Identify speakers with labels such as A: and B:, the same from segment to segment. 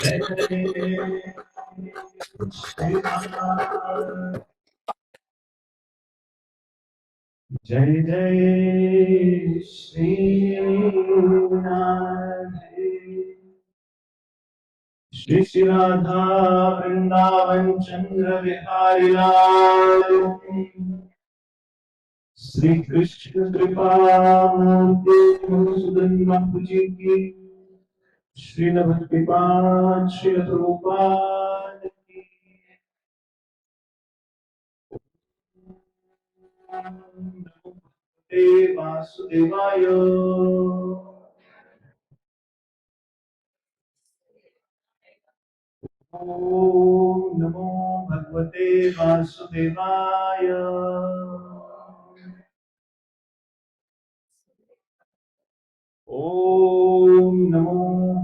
A: जय जय श्री राधे। श्री श्री राधा वृंदावन चंद्र बिहारी लाल श्री कृष्ण कृपा मूर्ति मधुसूदन बाबू जी की श्री भक्तिपाद श्री रूपाद की वासुदेवाय। ओम नमो भगवते वासुदेवाय। ओम नमो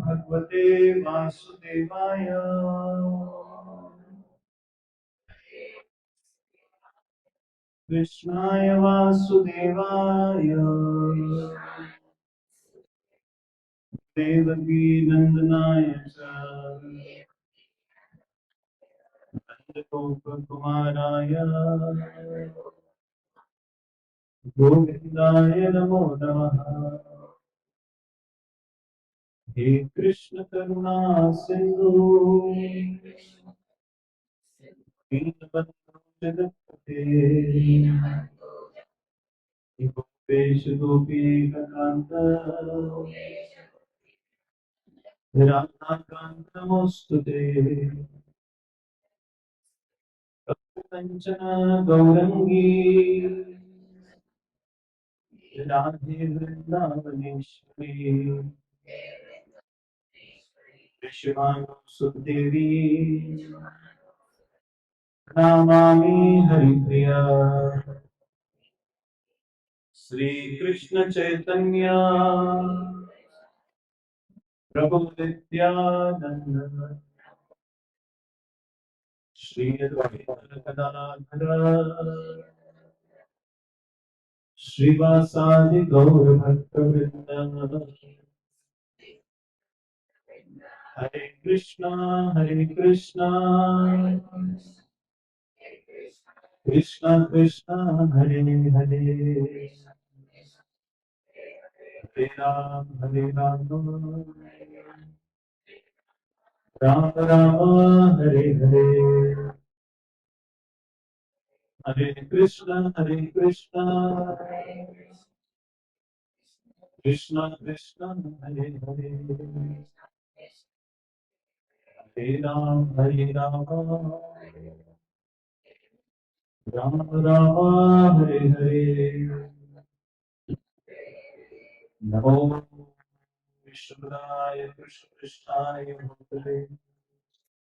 A: भगवते वासुदेवाय। कृष्णाय वासुदेवाय देवकी नंदनाय च नंदगोपकुमाराय गोविंदाय नमो नमः। हे कृष्ण करुणा सिंधु दीनबंधु जगत्पते गोपेश गोपीकांत राधाकांत नमोस्तुते। कंचन गौरंगी राधे वृंदावनेश्वरी विश्वानुसुदेवी नमामि हरिप्रिया। श्री कृष्ण चैतन्य प्रभु नित्यानंद श्री अद्वैत गदाधर श्रीवासादि गौर भक्तवृंद। हरे कृष्णा कृष्णा कृष्णा हरे हरे हरे राम राम राम हरे हरे। हरे कृष्णा कृष्णा कृष्णा हरे हरे हरे राम राम राम हरे हरे। नमो विष्णुपदाय कृष्ण कृष्णाय भूतले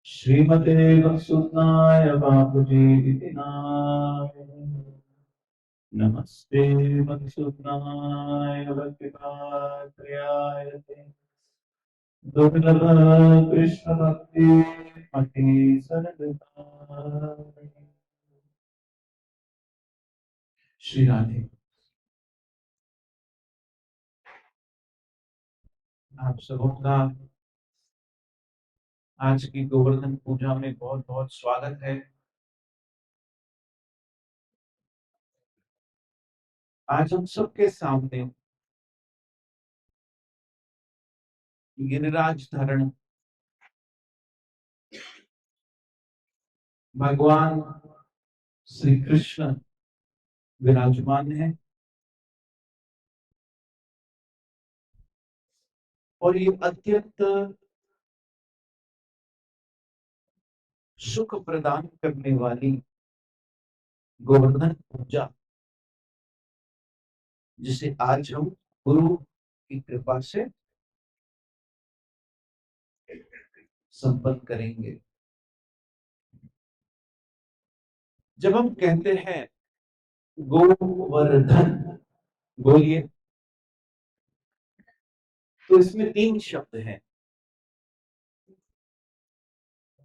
A: श्रीमते वसुदेवाय बापूजी इति नाम। नमस्ते मधुसूदनाय भक्तिपात्रयाय दुर्लभ कृष्ण भक्ति मति सरलता। श्री राधे। आप सबों का आज की गोवर्धन पूजा में बहुत बहुत स्वागत है। आज हम सबके सामने गिरिराज धारण भगवान श्री कृष्ण विराजमान है और ये अत्यंत सुख प्रदान करने वाली गोवर्धन पूजा जिसे आज हम गुरु की कृपा से संपन्न करेंगे। जब हम कहते हैं गोवर्धन, बोलिए, तो इसमें तीन शब्द हैं।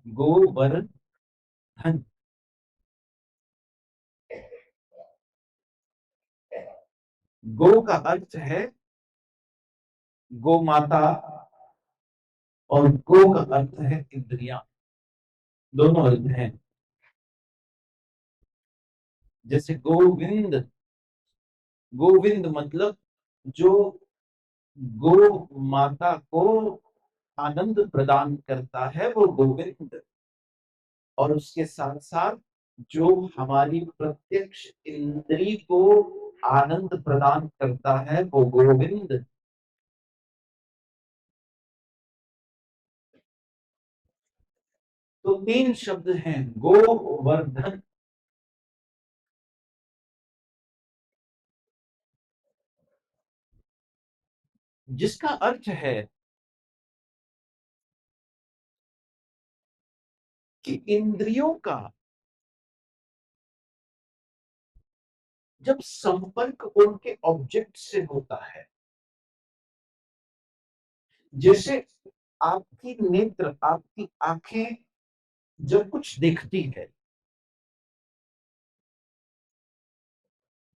A: गोवर्धन, गो का अर्थ है गो माता और गो का अर्थ है इंद्रिया, दोनों अर्थ हैं। जैसे गोविंद, गोविंद मतलब जो गो माता को आनंद प्रदान करता है वो गोविंद, और उसके साथ साथ जो हमारी प्रत्यक्ष इंद्री को आनंद प्रदान करता है वो गोविंद। तो तीन शब्द हैं, गोवर्धन, जिसका अर्थ है कि इंद्रियों का जब संपर्क उनके ऑब्जेक्ट से होता है, जैसे आपकी नेत्र, आपकी आंखें जब कुछ देखती है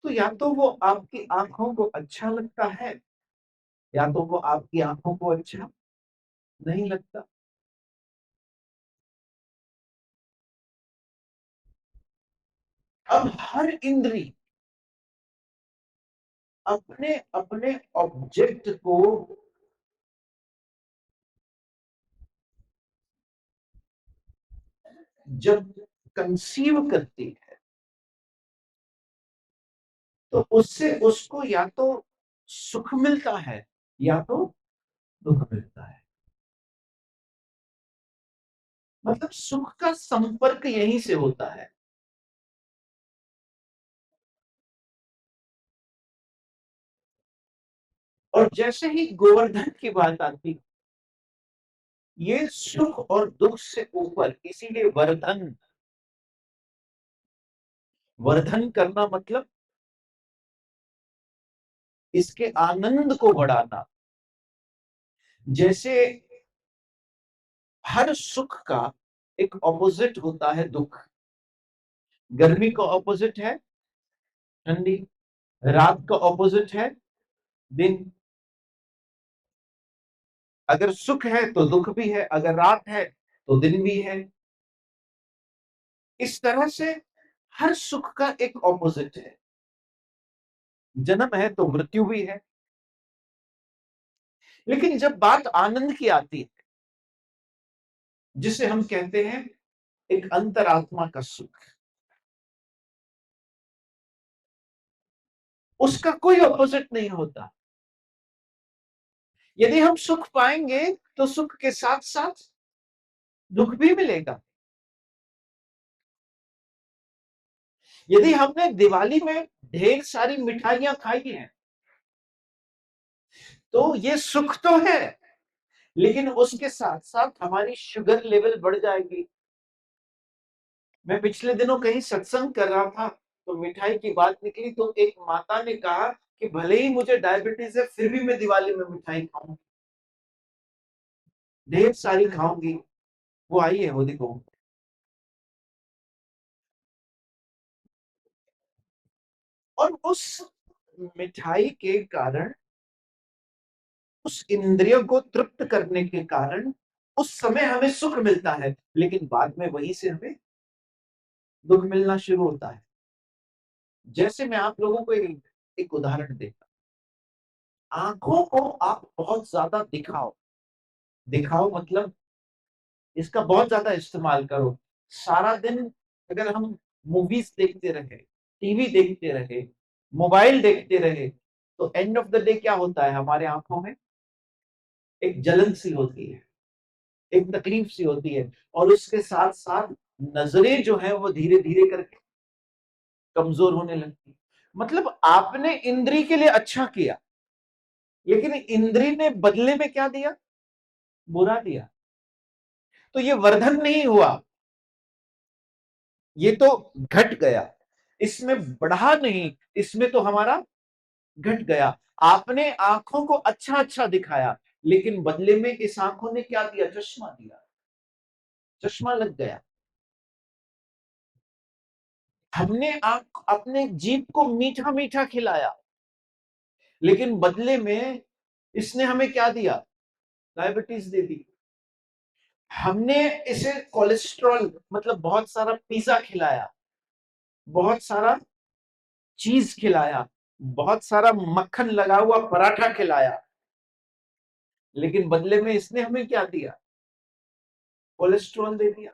A: तो या तो वो आपकी आंखों को अच्छा लगता है या तो वो आपकी आंखों को अच्छा नहीं लगता। अब हर इंद्री अपने अपने ऑब्जेक्ट को जब कंसीव करती है तो उससे उसको या तो सुख मिलता है या तो दुख मिलता है। मतलब सुख का संपर्क यहीं से होता है। और जैसे ही गोवर्धन की बात आती, ये सुख और दुख से ऊपर, इसीलिए वर्धन, वर्धन करना मतलब इसके आनंद को बढ़ाना। जैसे हर सुख का एक ऑपोजिट होता है दुख। गर्मी का ऑपोजिट है ठंडी, रात का ऑपोजिट है दिन। अगर सुख है तो दुख भी है, अगर रात है तो दिन भी है। इस तरह से हर सुख का एक ऑपोजिट है। जन्म है तो मृत्यु भी है। लेकिन जब बात आनंद की आती है, जिसे हम कहते हैं एक अंतरात्मा का सुख, उसका कोई ऑपोजिट नहीं होता। यदि हम सुख पाएंगे तो सुख के साथ साथ दुख भी मिलेगा। यदि हमने दिवाली में ढेर सारी मिठाइयां खाई हैं तो ये सुख तो है, लेकिन उसके साथ साथ हमारी शुगर लेवल बढ़ जाएगी। मैं पिछले दिनों कहीं सत्संग कर रहा था तो मिठाई की बात निकली तो एक माता ने कहा कि भले ही मुझे डायबिटीज है फिर भी मैं दिवाली में मिठाई खाऊंगी, ढेर सारी खाऊंगी। वो आई है, वो देखो। और उस मिठाई के कारण, उस इंद्रियों को तृप्त करने के कारण उस समय हमें सुख मिलता है, लेकिन बाद में वहीं से हमें दुख मिलना शुरू होता है। जैसे मैं आप लोगों को एक उदाहरण देता, आंखों को आप बहुत ज्यादा दिखाओ, दिखाओ मतलब इसका बहुत ज्यादा इस्तेमाल करो। सारा दिन अगर हम मूवीज देखते रहे, टीवी देखते रहे, मोबाइल देखते रहे, तो एंड ऑफ द डे क्या होता है, हमारे आंखों में एक जलन सी होती है, एक तकलीफ सी होती है, और उसके साथ साथ नजरें जो है वो धीरे धीरे करके कमजोर होने लगती है। मतलब आपने इंद्री के लिए अच्छा किया, लेकिन इंद्री ने बदले में क्या दिया, बुरा दिया। तो ये वर्धन नहीं हुआ, ये तो घट गया। इसमें बढ़ा नहीं, इसमें तो हमारा घट गया। आपने आंखों को अच्छा अच्छा दिखाया, लेकिन बदले में इस आंखों ने क्या दिया, चश्मा दिया, चश्मा लग गया। हमने आंख अपने जीभ को मीठा मीठा खिलाया, लेकिन बदले में इसने हमें क्या दिया, डायबिटीज दे दी। हमने इसे कोलेस्ट्रॉल मतलब बहुत सारा पिज्जा खिलाया, बहुत सारा चीज खिलाया, बहुत सारा मक्खन लगा हुआ पराठा खिलाया, लेकिन बदले में इसने हमें क्या दिया? कोलेस्ट्रॉल दे दिया।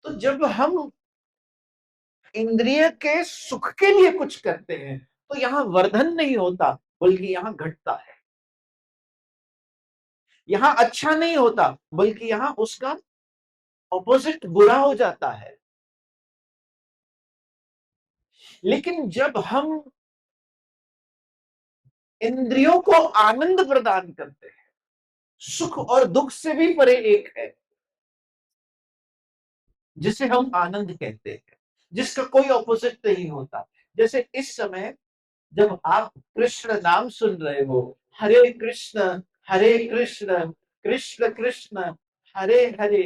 A: तो जब हम इंद्रिय के सुख के लिए कुछ करते हैं तो यहां वर्धन नहीं होता, बल्कि यहां घटता है। यहां अच्छा नहीं होता, बल्कि यहां उसका ऑपोजिट बुरा हो जाता है। लेकिन जब हम इंद्रियों को आनंद प्रदान करते हैं, सुख और दुख से भी परे एक है जिसे हम आनंद कहते हैं, जिसका कोई ऑपोजिट नहीं होता। जैसे इस समय जब आप कृष्ण नाम सुन रहे हो, हरे कृष्ण कृष्ण कृष्ण हरे हरे,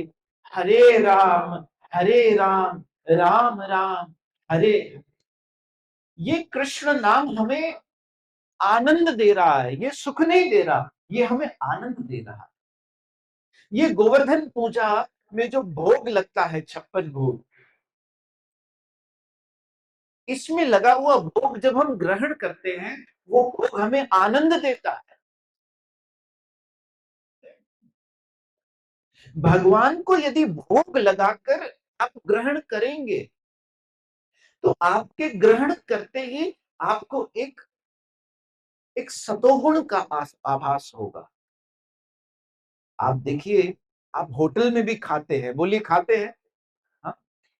A: हरे राम राम राम हरे, ये कृष्ण नाम हमें आनंद दे रहा है, ये सुख नहीं दे रहा, ये हमें आनंद दे रहा है। ये गोवर्धन पूजा में जो भोग लगता है, 56 भोग, इसमें लगा हुआ भोग जब हम ग्रहण करते हैं, वो भोग हमें आनंद देता है। भगवान को यदि भोग लगाकर आप ग्रहण करेंगे तो आपके ग्रहण करते ही आपको एक एक सतोगुण का आभास होगा। आप देखिए, आप होटल में भी खाते हैं, बोलिए खाते हैं, हाँ?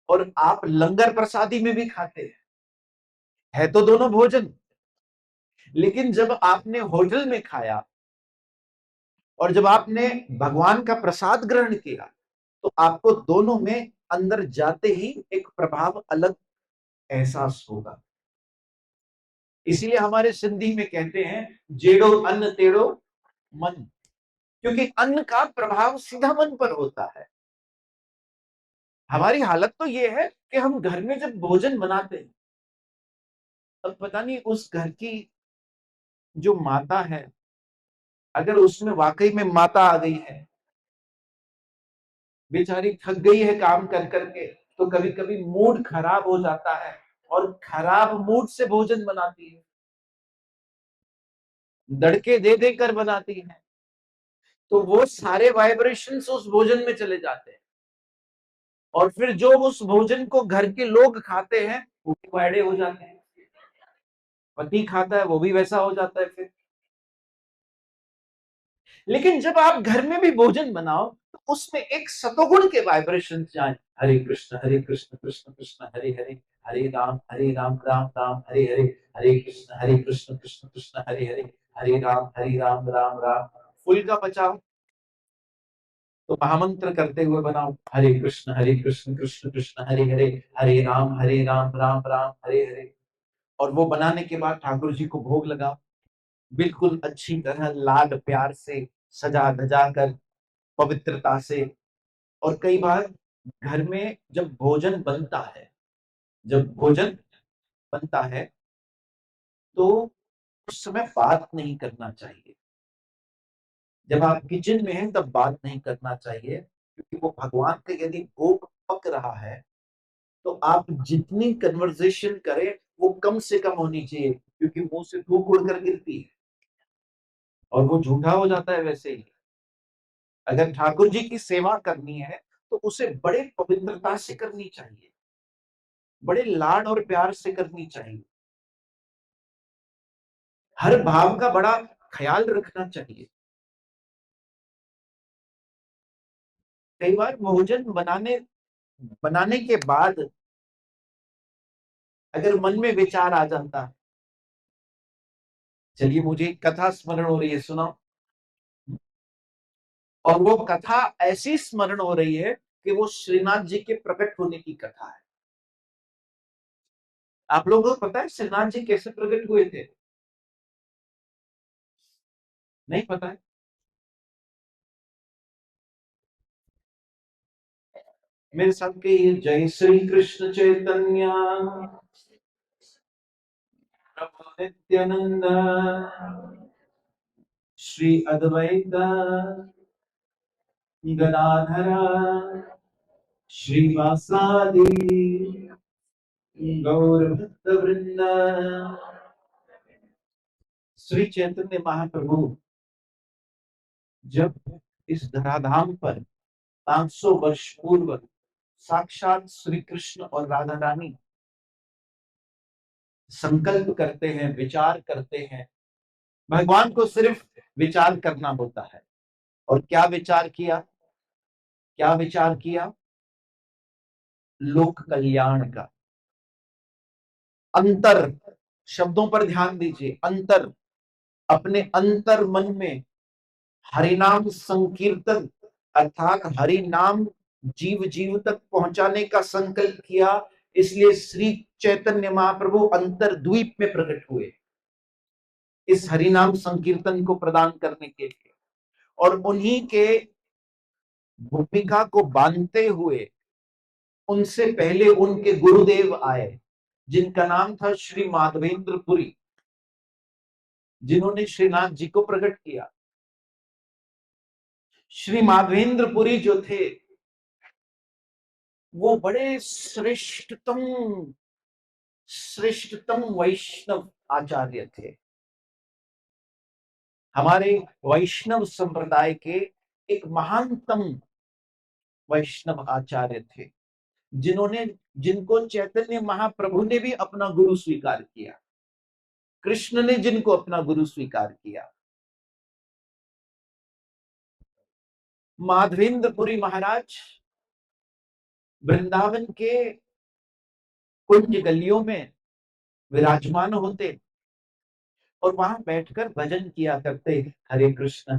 A: और आप लंगर प्रसादी में भी खाते हैं, है तो दोनों भोजन। लेकिन जब आपने होटल में खाया और जब आपने भगवान का प्रसाद ग्रहण किया, तो आपको दोनों में अंदर जाते ही एक प्रभाव अलग एहसास होगा। इसीलिए हमारे सिंधी में कहते हैं, जेड़ो अन्न तेड़ो मन, क्योंकि अन्न का प्रभाव सीधा मन पर होता है। हमारी हालत तो ये है कि हम घर में जब भोजन बनाते हैं, अब पता नहीं उस घर की जो माता है, अगर उसमें वाकई में माता आ गई है, बेचारी थक गई है काम कर करके, तो कभी कभी मूड खराब हो जाता है और खराब मूड से भोजन बनाती है, दड़के दे देकर बनाती है, तो वो सारे वाइब्रेशंस उस भोजन में चले जाते हैं। और फिर जो उस भोजन को घर के लोग खाते हैं वो भी वायड़े हो जाते हैं, पति खाता है वो भी वैसा हो जाता है फिर। लेकिन जब आप घर में भी भोजन बनाओ तो उसमें एक सतोगुण के वाइब्रेशन जाए, हरे कृष्ण कृष्ण कृष्ण हरे हरे, हरे राम राम हरे हरे, हरे कृष्ण कृष्ण कृष्ण हरे हरे, हरे राम राम राम। फुल का बचाओ तो महामंत्र करते हुए बनाओ, हरे कृष्ण कृष्ण कृष्ण हरे हरे, हरे राम राम राम हरे हरे। और वो बनाने के बाद ठाकुर जी को भोग लगाओ, बिल्कुल अच्छी तरह लाड प्यार से सजा धजा कर, पवित्रता से। और कई बार घर में जब भोजन बनता है, जब भोजन बनता है तो उस समय बात नहीं करना चाहिए। जब आप किचन में हैं तब बात नहीं करना चाहिए, क्योंकि वो भगवान का यदि भोग पक रहा है तो आप जितनी कन्वर्सेशन करें वो कम से कम होनी चाहिए, क्योंकि मुंह से थूक उड़कर गिरती है और वो झूठा हो जाता है वैसे ही। अगर ठाकुर जी की सेवा करनी है तो उसे बड़े पवित्रता से करनी चाहिए, बड़े लाड और प्यार से करनी चाहिए, हर भाव का बड़ा ख्याल रखना चाहिए। कई बार भोजन बनाने बनाने के बाद अगर मन में विचार आ जाता है, चलिए मुझे एक कथा स्मरण हो रही है, सुनाओ। और वो कथा ऐसी स्मरण हो रही है कि वो श्रीनाथ जी के प्रकट होने की कथा है। आप लोगों को पता है श्रीनाथ जी कैसे प्रकट हुए थे? नहीं पता है? मेरे साथ कहिए, जय श्री कृष्ण चैतन्य प्रभु नित्यानंद, श्री अद्वैत गदाधरा श्रीवासादि गौर भक्त वृंद। श्री चैतन्य महाप्रभु जब इस धराधाम पर 500 वर्ष पूर्व साक्षात श्री कृष्ण और राधा रानी संकल्प करते हैं, विचार करते हैं। भगवान को सिर्फ विचार करना होता है। और क्या विचार किया? क्या विचार किया? लोक कल्याण का। अंतर शब्दों पर ध्यान दीजिए। अंतर, अपने अंतर मन में हरिनाम संकीर्तन अर्थात हरि नाम जीव जीव तक पहुंचाने का संकल्प किया। इसलिए श्री चैतन्य महाप्रभु अंतर द्वीप में प्रकट हुए इस हरिनाम संकीर्तन को प्रदान करने के लिए। और उन्हीं के भूमिका को बांधते हुए उनसे पहले उनके गुरुदेव आए, जिनका नाम था श्री माधवेंद्र पुरी, जिन्होंने श्रीनाथ जी को प्रकट किया। श्री माधवेंद्र पुरी जो थे वो बड़े श्रेष्ठतम वैष्णव आचार्य थे। हमारे वैष्णव संप्रदाय के एक महानतम वैष्णव आचार्य थे, जिनको चैतन्य महाप्रभु ने भी अपना गुरु स्वीकार किया, कृष्ण ने जिनको अपना गुरु स्वीकार किया। माधवेंद्रपुरी महाराज वृंदावन के कुंज गलियों में विराजमान होते और वहां बैठकर भजन किया करते। हरे कृष्ण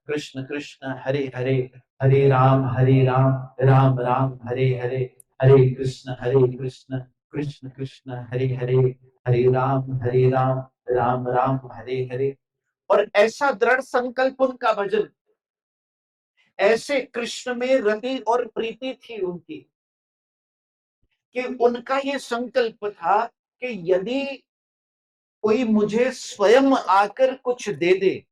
A: कृष्ण कृष्ण हरे हरे, हरे राम राम राम हरे हरे, हरे कृष्ण कृष्ण कृष्ण हरे हरे, हरे राम राम राम हरे हरे। और ऐसा दृढ़ संकल्प उनका भजन, ऐसे कृष्ण में रति और प्रीति थी उनकी कि उनका ये संकल्प था कि यदि कोई मुझे स्वयं आकर कुछ दे दे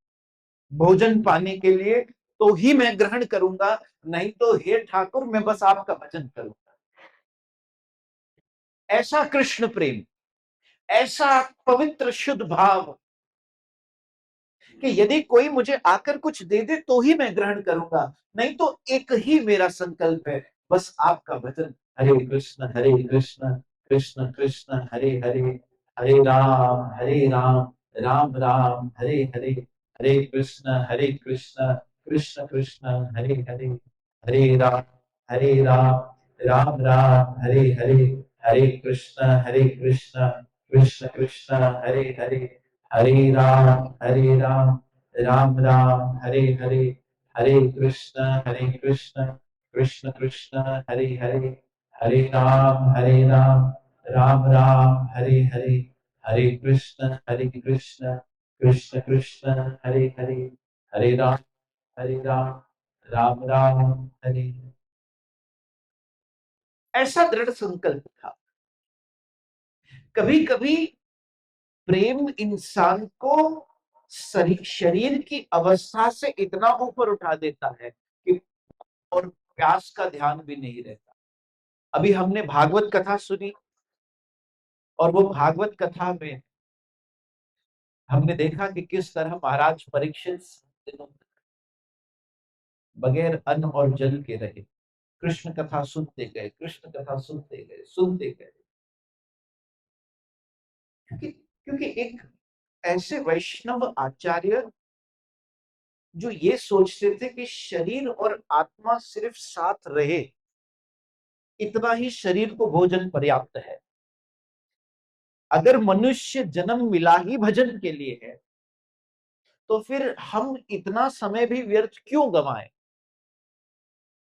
A: भोजन पाने के लिए तो ही मैं ग्रहण करूंगा, नहीं तो हे ठाकुर मैं बस आपका भजन करूंगा। ऐसा कृष्ण प्रेम, ऐसा पवित्र शुद्ध भाव कि यदि कोई मुझे आकर कुछ दे दे तो ही मैं ग्रहण करूंगा, नहीं तो एक ही मेरा संकल्प है, बस आपका भजन। हरे कृष्ण कृष्ण कृष्ण हरे हरे, हरे राम राम राम हरे हरे, हरे कृष्ण कृष्ण कृष्ण हरे हरे, हरे राम राम राम हरे हरे, हरे कृष्ण कृष्ण कृष्ण हरे हरे, हरे राम राम राम हरे हरे, हरे कृष्ण कृष्ण कृष्ण हरे हरे, हरे राम राम राम हरे हरे, हरे कृष्ण कृष्ण कृष्ण हरे हरे, हरे राम राम राम हरे। ऐसा दृढ़ संकल्प था। कभी कभी प्रेम इंसान को शरीर की अवस्था से इतना ऊपर उठा देता है कि और प्यास का ध्यान भी नहीं रहता। अभी हमने भागवत कथा सुनी और वो भागवत कथा में हमने देखा कि किस तरह महाराज परीक्षित दिनों तक बगैर अन्न और जल के रहे, कृष्ण कथा सुनते गए, कृष्ण कथा सुनते गए। क्योंकि एक ऐसे वैष्णव आचार्य जो ये सोचते थे कि शरीर और आत्मा सिर्फ साथ रहे, इतना ही शरीर को भोजन पर्याप्त है। अगर मनुष्य जन्म मिला ही भजन के लिए है तो फिर हम इतना समय भी व्यर्थ क्यों गवाएं।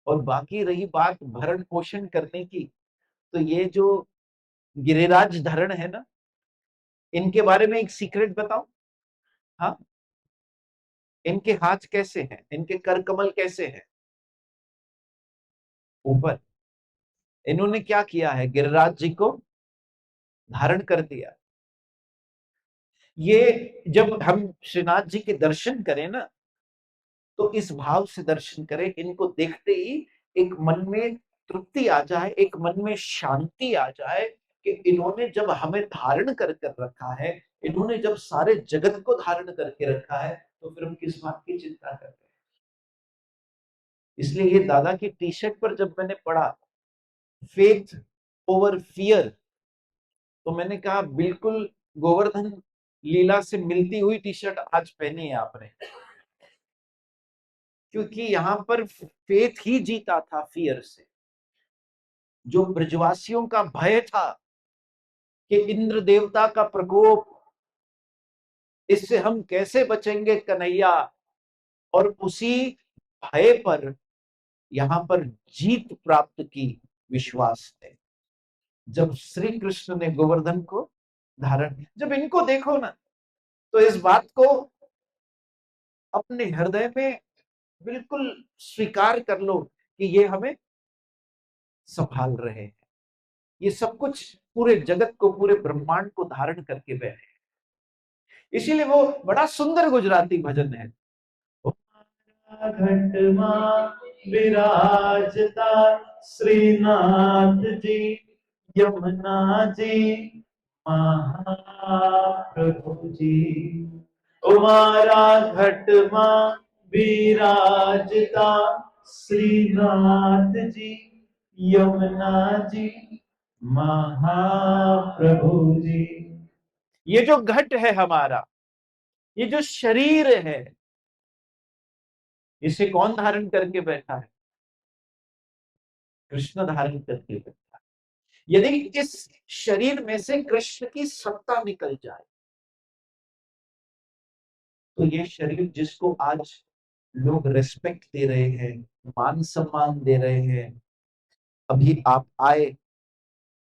A: और बाकी रही बात भरण पोषण करने की, तो ये जो गिरिराज धरण है ना, इनके बारे में एक सीक्रेट बताओ। हाँ, इनके हाथ कैसे हैं, इनके कर कमल कैसे हैं? ऊपर। इन्होंने क्या किया है, गिरिराज जी को धारण कर दिया। ये जब हम श्रीनाथ जी के दर्शन करें ना, तो इस भाव से दर्शन करें, इनको देखते ही एक मन में तृप्ति आ जाए, एक मन में शांति आ जाए कि इन्होंने जब हमें धारण कर कर रखा है, इन्होंने जब सारे जगत को धारण करके रखा है, तो फिर हम किस बात की चिंता कर रहे हैं। इसलिए ये दादा की टी शर्ट पर जब मैंने पढ़ा फेथ ओवर फियर, तो मैंने कहा बिल्कुल गोवर्धन लीला से मिलती हुई टी शर्ट आज पहनी है आपने, क्योंकि यहां पर फेथ ही जीता था फियर से। जो ब्रजवासियों का भय था कि इंद्र देवता का प्रकोप, इससे हम कैसे बचेंगे कन्हैया, और उसी भय पर यहां पर जीत प्राप्त की विश्वास है जब श्री कृष्ण ने गोवर्धन को धारण किया। जब इनको देखो ना, तो इस बात को अपने हृदय में बिल्कुल स्वीकार कर लो कि ये हमें संभाल रहे हैं, ये सब कुछ पूरे जगत को, पूरे ब्रह्मांड को धारण करके बैठे। इसीलिए वो बड़ा सुंदर गुजराती भजन है, घट विराजता श्रीनाथ जी, यमुना जी, महाप्रभु जी। तुम्हारा घट विराजता श्रीनाथ जी, यमुना जी, महाप्रभु जी। ये जो घट है हमारा, ये जो शरीर है, इसे कौन धारण करके बैठा है? कृष्ण धारण करके बैठा है। यदि इस शरीर में से कृष्ण की सत्ता निकल जाए, तो ये शरीर जिसको आज लोग रिस्पेक्ट दे रहे हैं, मान सम्मान दे रहे हैं, अभी आप आए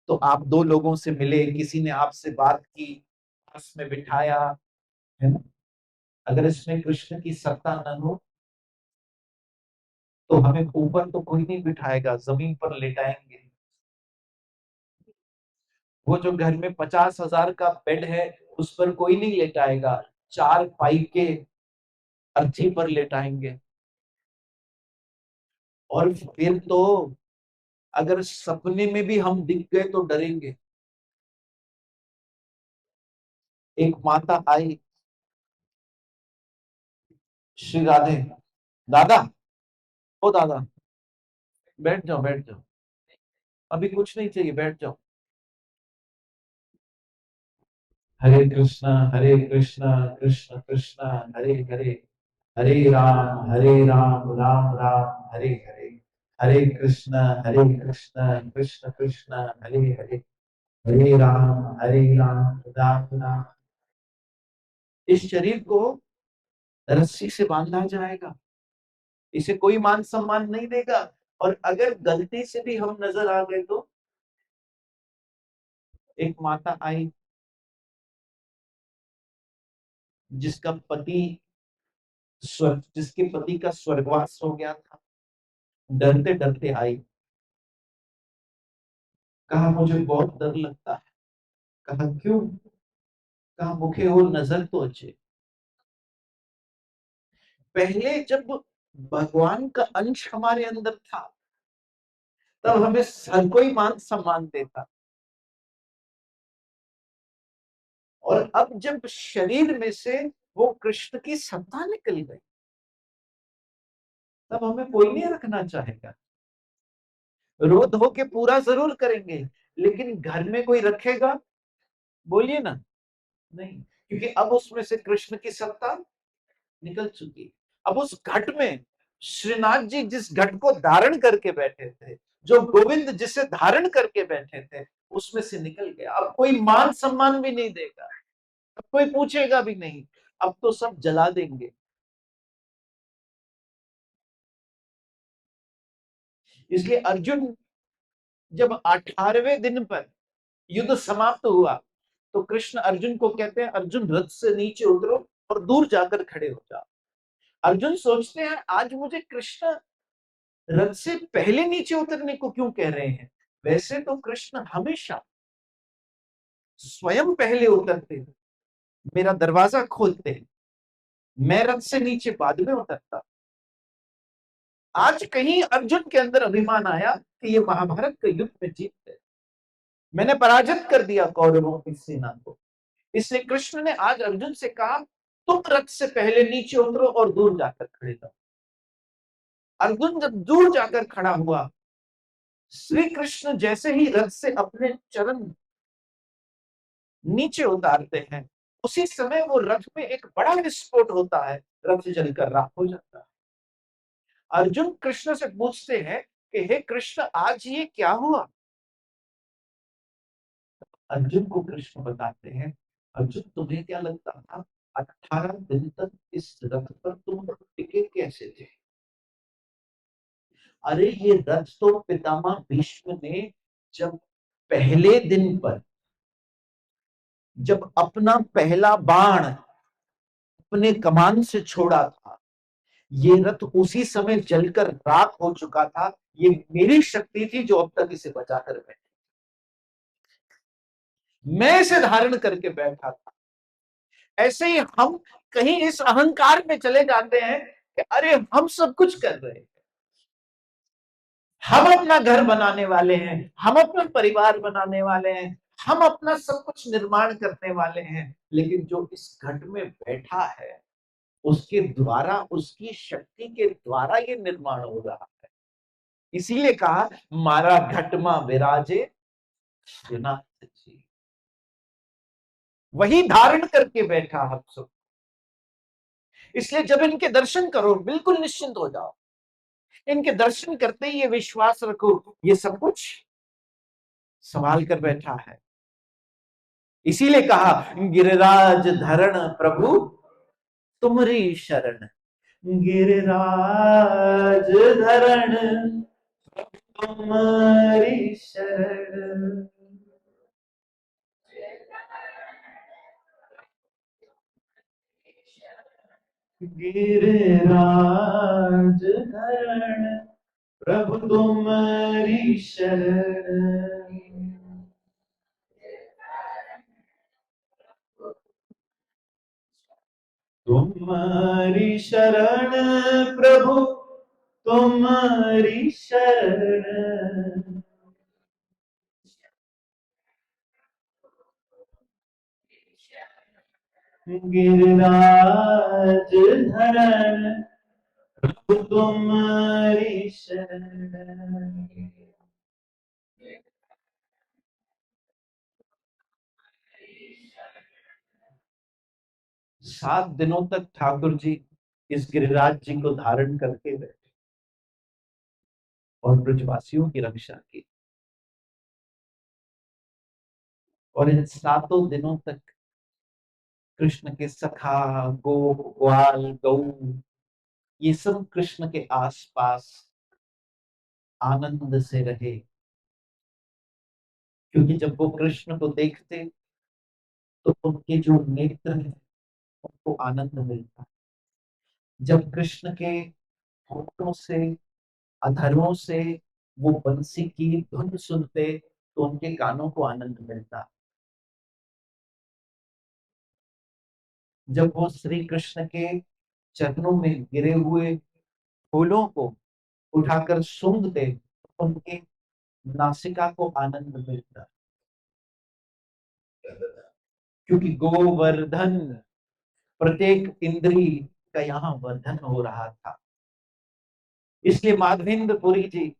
A: तो आप दो लोगों से मिले, किसी ने आपसे बात की, पास में बिठाया, है ना? अगर इसमें कृष्ण की सत्ता न हो, तो हमें ऊपर तो कोई नहीं बिठाएगा, जमीन पर लेटाएंगे। वो जो घर में 50,000 का बेड है, उस पर कोई नहीं लेटाएगा, चार पाई के अर्थी पर लेटाएंगे। और फिर तो अगर सपने में भी हम दिख गए तो डरेंगे। एक माता आई, श्री राधे, दादा, ओ दादा, बैठ जाओ बैठ जाओ, अभी कुछ नहीं चाहिए, बैठ जाओ। हरे कृष्णा कृष्ण कृष्ण हरे हरे, हरे राम राम राम हरे हरे, हरे कृष्ण कृष्ण कृष्ण हरे हरे, हरे राम राम राम। इस शरीर को रस्सी से बांधा जाएगा, इसे कोई मान सम्मान नहीं देगा। और अगर गलती से भी हम नजर आ गए तो, एक माता आई जिसका पति स्वर्ग, जिसके पति का स्वर्गवास हो गया था, डरते डरते आई, कहा मुझे बहुत डर लगता है। कहा क्यों? कहा मुखे हो नजर तो अच्छे। पहले जब भगवान का अंश हमारे अंदर था, तब हमें हर कोई मान सम्मान देता, और अब जब शरीर में से वो कृष्ण की सत्ता निकल गई, तब हमें कोई नहीं रखना चाहेगा। रो धो के पूरा जरूर करेंगे, लेकिन घर में कोई रखेगा? बोलिए ना, नहीं। क्योंकि अब उसमें से कृष्ण की सत्ता निकल चुकी। अब उस घट में श्रीनाथ जी जिस घट को धारण करके बैठे थे, जो गोविंद जिसे धारण करके बैठे थे, उसमें से निकल गया। अब कोई मान सम्मान भी नहीं देगा, अब कोई पूछेगा भी नहीं, अब तो सब जला देंगे। इसलिए अर्जुन जब 18वें दिन पर युद्ध समाप्त हुआ, तो कृष्ण अर्जुन को कहते हैं, अर्जुन रथ से नीचे उतरो और दूर जाकर खड़े हो जाओ। अर्जुन सोचते हैं आज मुझे कृष्ण रथ से पहले नीचे उतरने को क्यों कह रहे हैं? वैसे तो कृष्ण हमेशा स्वयं पहले उतरते, मेरा दरवाजा खोलते, मैं रथ से नीचे बाद में उतरता। आज कहीं अर्जुन के अंदर अभिमान आया कि ये महाभारत के युद्ध में जीत गए, मैंने पराजित कर दिया कौरवों की सेना को। इसलिए कृष्ण ने आज अर्जुन से कहा, तुम रथ से पहले नीचे उतरो और दूर जाकर खड़े रहो। अर्जुन जब दूर जाकर खड़ा हुआ, श्री कृष्ण जैसे ही रथ से अपने चरण नीचे उतारते हैं, उसी समय वो रथ में एक बड़ा विस्फोट होता है, रथ जलकर राख हो जाता है। अर्जुन कृष्ण से पूछते हैं कि हे कृष्ण, आज ये क्या हुआ? अर्जुन को कृष्ण बताते हैं, अर्जुन तुम्हें क्या लगता था 18 दिन तक इस रथ पर तुम टिके कैसे थे? अरे ये रथ तो पितामह भीष्म ने जब पहले दिन पर, जब अपना पहला बाण अपने कमान से छोड़ा था, ये रथ उसी समय जलकर राख हो चुका था। ये मेरी शक्ति थी जो अब तक इसे बचाकर बैठी, मैं इसे धारण करके बैठा था। ऐसे ही हम कहीं इस अहंकार में चले जाते हैं कि अरे हम सब कुछ कर रहे हैं, हम अपना घर बनाने वाले हैं, हम अपना परिवार बनाने वाले हैं, हम अपना सब कुछ निर्माण करने वाले हैं, लेकिन जो इस घट में बैठा है उसके द्वारा, उसकी शक्ति के द्वारा ये निर्माण हो रहा है। इसीलिए कहा, मारा घटमा विराजे श्रीनाथ जी, वही धारण करके बैठा हम सब। इसलिए जब इनके दर्शन करो बिल्कुल निश्चिंत हो जाओ, इनके दर्शन करते ही ये विश्वास रखो, ये सब कुछ संभाल कर बैठा है। इसीलिए कहा, गिरिराज धरण प्रभु तुम्हारी शरण, गिरिराज धरण तुम्हारी शरण। गिरिराज धरण प्रभु तुम्हारी शरण। तुम्हारी शरण प्रभु तुम्हारी शरण। गिरिराज धरण प्रभु तुम्हारी शरण। 7 दिनों तक ठाकुर जी इस गिरिराज जी को धारण करके बैठे और ब्रजवासियों की रक्षा की। और इन 7 दिनों तक कृष्ण के सखा, गोप, ग्वाल, गौ, ये सब कृष्ण के आसपास आनंद से रहे, क्योंकि जब वो कृष्ण को देखते तो उनके जो नेत्र हैं उनको आनंद मिलता। जब कृष्ण के होठों से, अधरों से वो बंसी की धुन सुनते तो उनके कानों को आनंद मिलता। जब वो श्री कृष्ण के चरणों में गिरे हुए फूलों को उठाकर सूंघते तो उनके नासिका को आनंद मिलता, क्योंकि गोवर्धन, प्रत्येक इंद्री का यहाँ वर्धन हो रहा था। इसलिए माधवेंद्र पुरी जी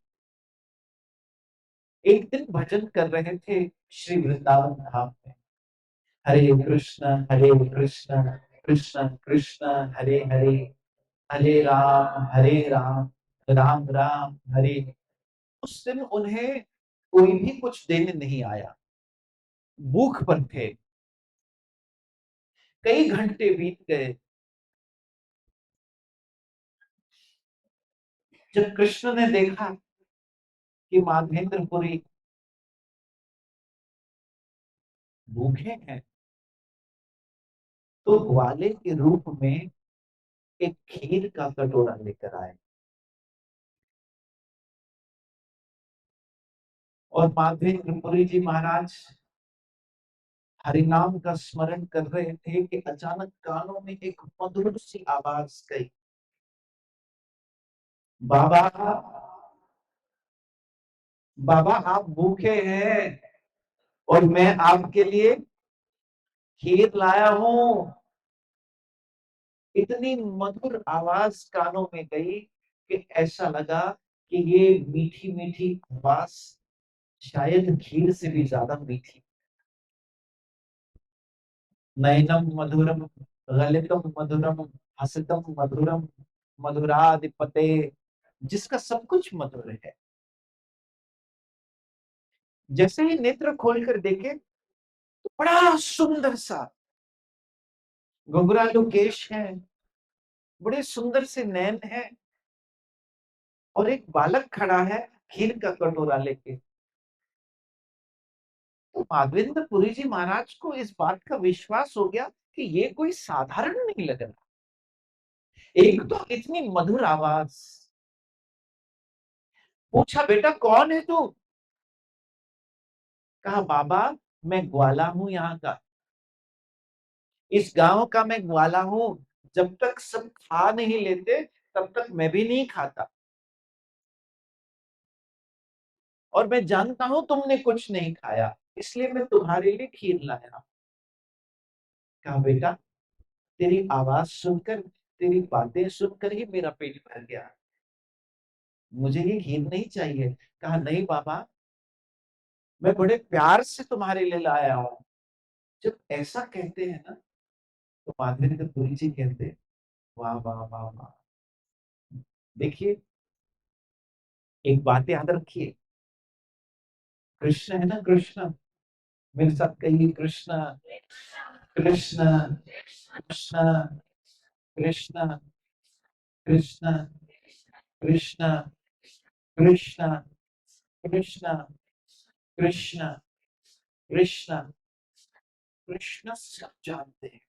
A: एक दिन भजन कर रहे थे श्री वृंदावन धाम में। हरे कृष्ण कृष्ण कृष्ण हरे हरे, हरे राम राम राम हरे। उस दिन उन्हें कोई भी कुछ देने नहीं आया, भूख पर थे। कई घंटे बीत गए। जब कृष्ण ने देखा कि माधवेंद्रपुरी भूखे हैं, तो ग्वाले के रूप में एक खीर का कटोरा लेकर आए और माधवेंद्रपुरी जी महाराज हरिनाम का स्मरण कर रहे थे कि अचानक कानों में एक मधुर सी आवाज गई। बाबा, बाबा आप भूखे हैं और मैं आपके लिए खीर लाया हूं। इतनी मधुर आवाज कानों में गई कि ऐसा लगा कि ये मीठी मीठी आवाज शायद खीर से भी ज्यादा मीठी। नयनम मधुरम, गलितम मधुरम, हसितम मधुरम, मधुराधिपते, जिसका सब कुछ मधुर है। जैसे ही नेत्र खोलकर देखे तो बड़ा सुंदर सा घुंघरालू केश है, बड़े सुंदर से नैन है, और एक बालक खड़ा है खीर का कटोरा लेके। तो माधवेंद्र पुरी जी महाराज को इस बात का विश्वास हो गया कि ये कोई साधारण नहीं लग रहा। एक तो इतनी मधुर आवाज। पूछा बेटा कौन है तू? कहा बाबा मैं ग्वाला हूं यहाँ का, इस गांव का मैं ग्वाला हूं। जब तक सब खा नहीं लेते तब तक मैं भी नहीं खाता, और मैं जानता हूं तुमने कुछ नहीं खाया, इसलिए मैं तुम्हारे लिए खीर लाया। कहा बेटा तेरी आवाज सुनकर, तेरी बातें सुनकर ही मेरा पेट भर गया, मुझे ये खीर नहीं चाहिए। कहा नहीं बाबा, मैं बड़े प्यार से तुम्हारे लिए लाया हूं। जब ऐसा कहते हैं ना तो माधवेंद्र पुरी जी कहते हैं वाह वाह वाह वाह। देखिए एक बात याद रखिए, कृष्ण है ना, कृष्ण, मेरे साथ कहिए कृष्ण, कृष्ण, कृष्ण, कृष्ण, कृष्ण, कृष्ण, कृष्ण, कृष्ण, कृष्ण, कृष्ण। कृष्ण सब जानते हैं।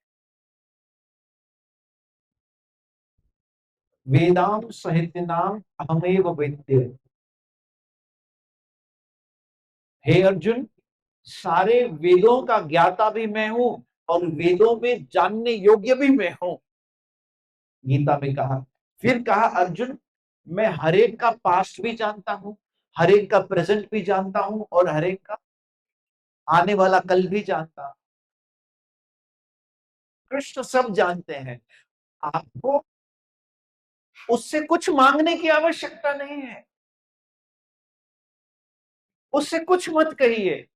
A: वेदाम साहित्य नाम अहमेव वेद्य। हे अर्जुन, सारे वेदों का ज्ञाता भी मैं हूं और वेदों में जानने योग्य भी मैं हूं, गीता में कहा। फिर कहा अर्जुन, मैं हर एक का पास्ट भी जानता हूं, हर एक का प्रेजेंट भी जानता हूं, और हर एक का आने वाला कल भी जानता हूं। कृष्ण सब जानते हैं। आपको उससे कुछ मांगने की आवश्यकता नहीं है, उससे कुछ मत कहिए,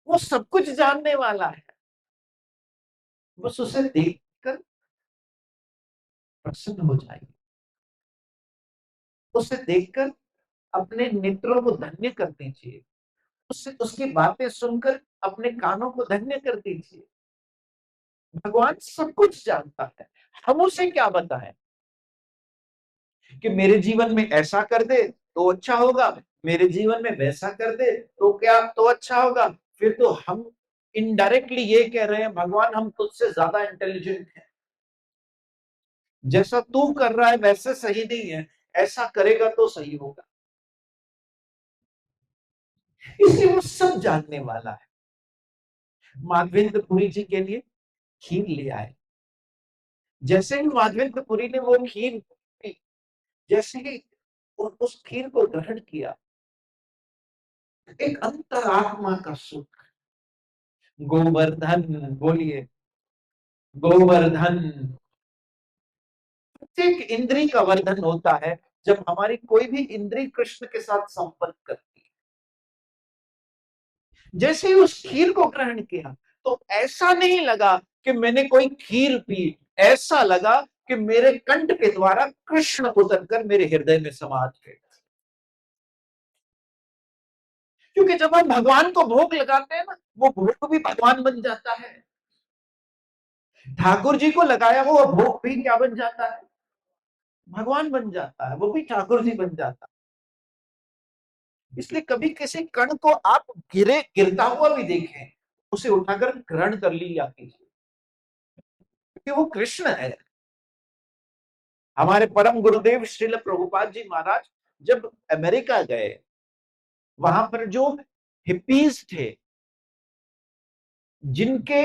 A: वो सब कुछ जानने वाला है। बस उसे देखकर प्रसन्न हो जाइए, उसे देखकर अपने नेत्रों को धन्य कर दीजिए, उससे उसकी बातें सुनकर अपने कानों को धन्य कर दीजिए। भगवान सब कुछ जानता है, हम उसे क्या बताएं कि मेरे जीवन में ऐसा कर दे तो अच्छा होगा, मेरे जीवन में वैसा कर दे तो क्या तो अच्छा होगा। फिर तो हम इनडायरेक्टली ये कह रहे हैं भगवान हम तुझसे ज्यादा इंटेलिजेंट हैं, जैसा तू कर रहा है वैसे सही नहीं है, ऐसा करेगा तो सही होगा। इसलिए वो सब जानने वाला है। माधवेंद्र पुरी जी के लिए खीर ले आए। जैसे ही माधवेंद्र पुरी ने वो खीर पी, जैसे ही उस खीर को ग्रहण किया, एक अंतरात्मा का सुख। गोवर्धन बोलिए, गोवर्धन। प्रत्येक इंद्री का वर्धन होता है जब हमारी कोई भी इंद्री कृष्ण के साथ संपर्क करती है। जैसे ही उस खीर को ग्रहण किया तो ऐसा नहीं लगा कि मैंने कोई खीर पी, ऐसा लगा कि मेरे कंठ के द्वारा कृष्ण उतरकर मेरे हृदय में समा गए। क्योंकि जब हम भगवान को भोग लगाते हैं ना, वो भोग भी भगवान बन जाता है। ठाकुर जी को लगाया हुआ भोग भी क्या बन जाता है? भगवान बन जाता है, वो भी ठाकुर जी बन जाता है। इसलिए कभी किसी कण को आप गिरता हुआ भी देखें, उसे उठाकर ग्रहण कर लिया कीजिए, क्योंकि वो कृष्ण है। हमारे परम गुरुदेव श्रील प्रभुपाद जी महाराज जब अमेरिका गए, वहां पर जो हिप्पीज थे, जिनके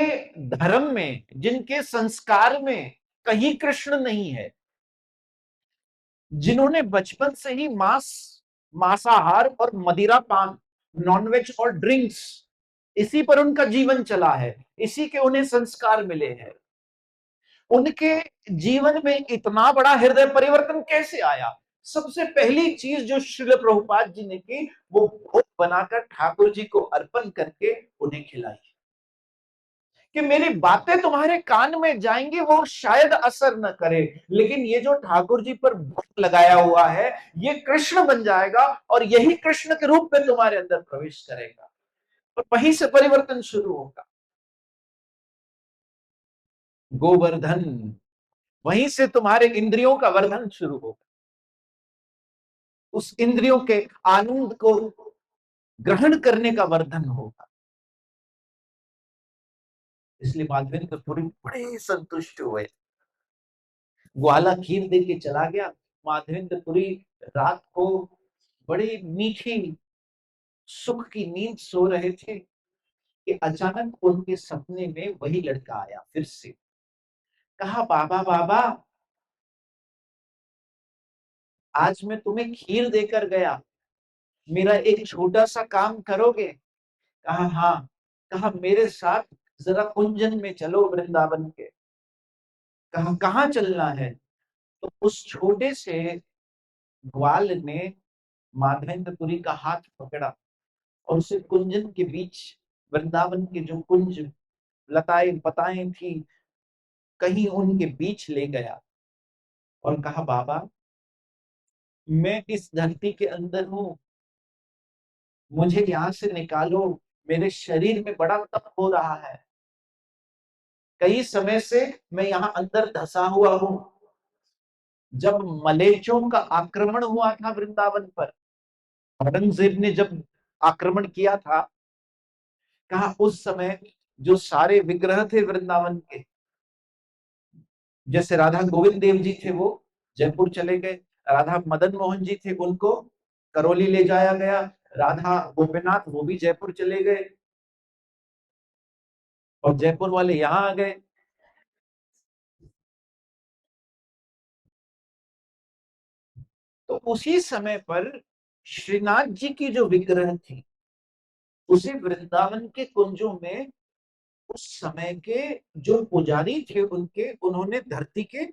A: धर्म में, जिनके संस्कार में कहीं कृष्ण नहीं है, जिन्होंने बचपन से ही मांसाहार और मदिरा पान, नॉनवेज और ड्रिंक्स, इसी पर उनका जीवन चला है, इसी के उन्हें संस्कार मिले हैं, उनके जीवन में इतना बड़ा हृदय परिवर्तन कैसे आया? सबसे पहली चीज जो श्रील प्रभुपाद जी ने की, वो भोग बनाकर ठाकुर जी को अर्पण करके उन्हें खिलाई। कि मेरी बातें तुम्हारे कान में जाएंगी, वो शायद असर न करे, लेकिन ये जो ठाकुर जी पर भोग लगाया हुआ है, ये कृष्ण बन जाएगा और यही कृष्ण के रूप में तुम्हारे अंदर प्रवेश करेगा, और वहीं से परिवर्तन शुरू होगा। गोवर्धन, वहीं से तुम्हारे इंद्रियों का वर्धन शुरू होगा, उस इंद्रियों के आनंद को ग्रहण करने का वर्धन होगा। इसलिए माधवेंद्रपुरी बड़े संतुष्ट हुए। ग्वाला खीर दे के चला गया। माधवेंद्रपुरी रात को बड़ी मीठी सुख की नींद सो रहे थे कि अचानक उनके सपने में वही लड़का आया फिर से। कहा, बाबा बाबा, आज मैं तुम्हें खीर देकर गया, मेरा एक छोटा सा काम करोगे? कहा, हाँ। कहा, मेरे साथ जरा कुंजन में चलो वृंदावन के। कहा, कहाँ चलना है? तो उस छोटे से ग्वाल ने माधवेंद्रपुरी का हाथ पकड़ा और उसे कुंजन के बीच, वृंदावन के जो कुंज लताएं पताएं थी, कहीं उनके बीच ले गया और कहा, बाबा, मैं इस धरती के अंदर हूं, मुझे यहां से निकालो, मेरे शरीर में बड़ा तप हो रहा है, कई समय से मैं यहाँ अंदर धसा हुआ हूं। जब मलेच्चों का आक्रमण हुआ था वृंदावन पर, औरंगजेब ने जब आक्रमण किया था, कहा उस समय जो सारे विग्रह थे वृंदावन के, जैसे राधा गोविंद देव जी थे, वो जयपुर चले गए। राधा मदन मोहन जी थे, उनको करौली ले जाया गया। राधा गोपीनाथ, वो भी जयपुर चले गए, और जयपुर वाले यहाँ आ गए। तो उसी समय पर श्रीनाथ जी की जो विग्रह थी, उसी वृंदावन के कुंजों में उस समय के जो पुजारी थे, उनके उन्होंने धरती के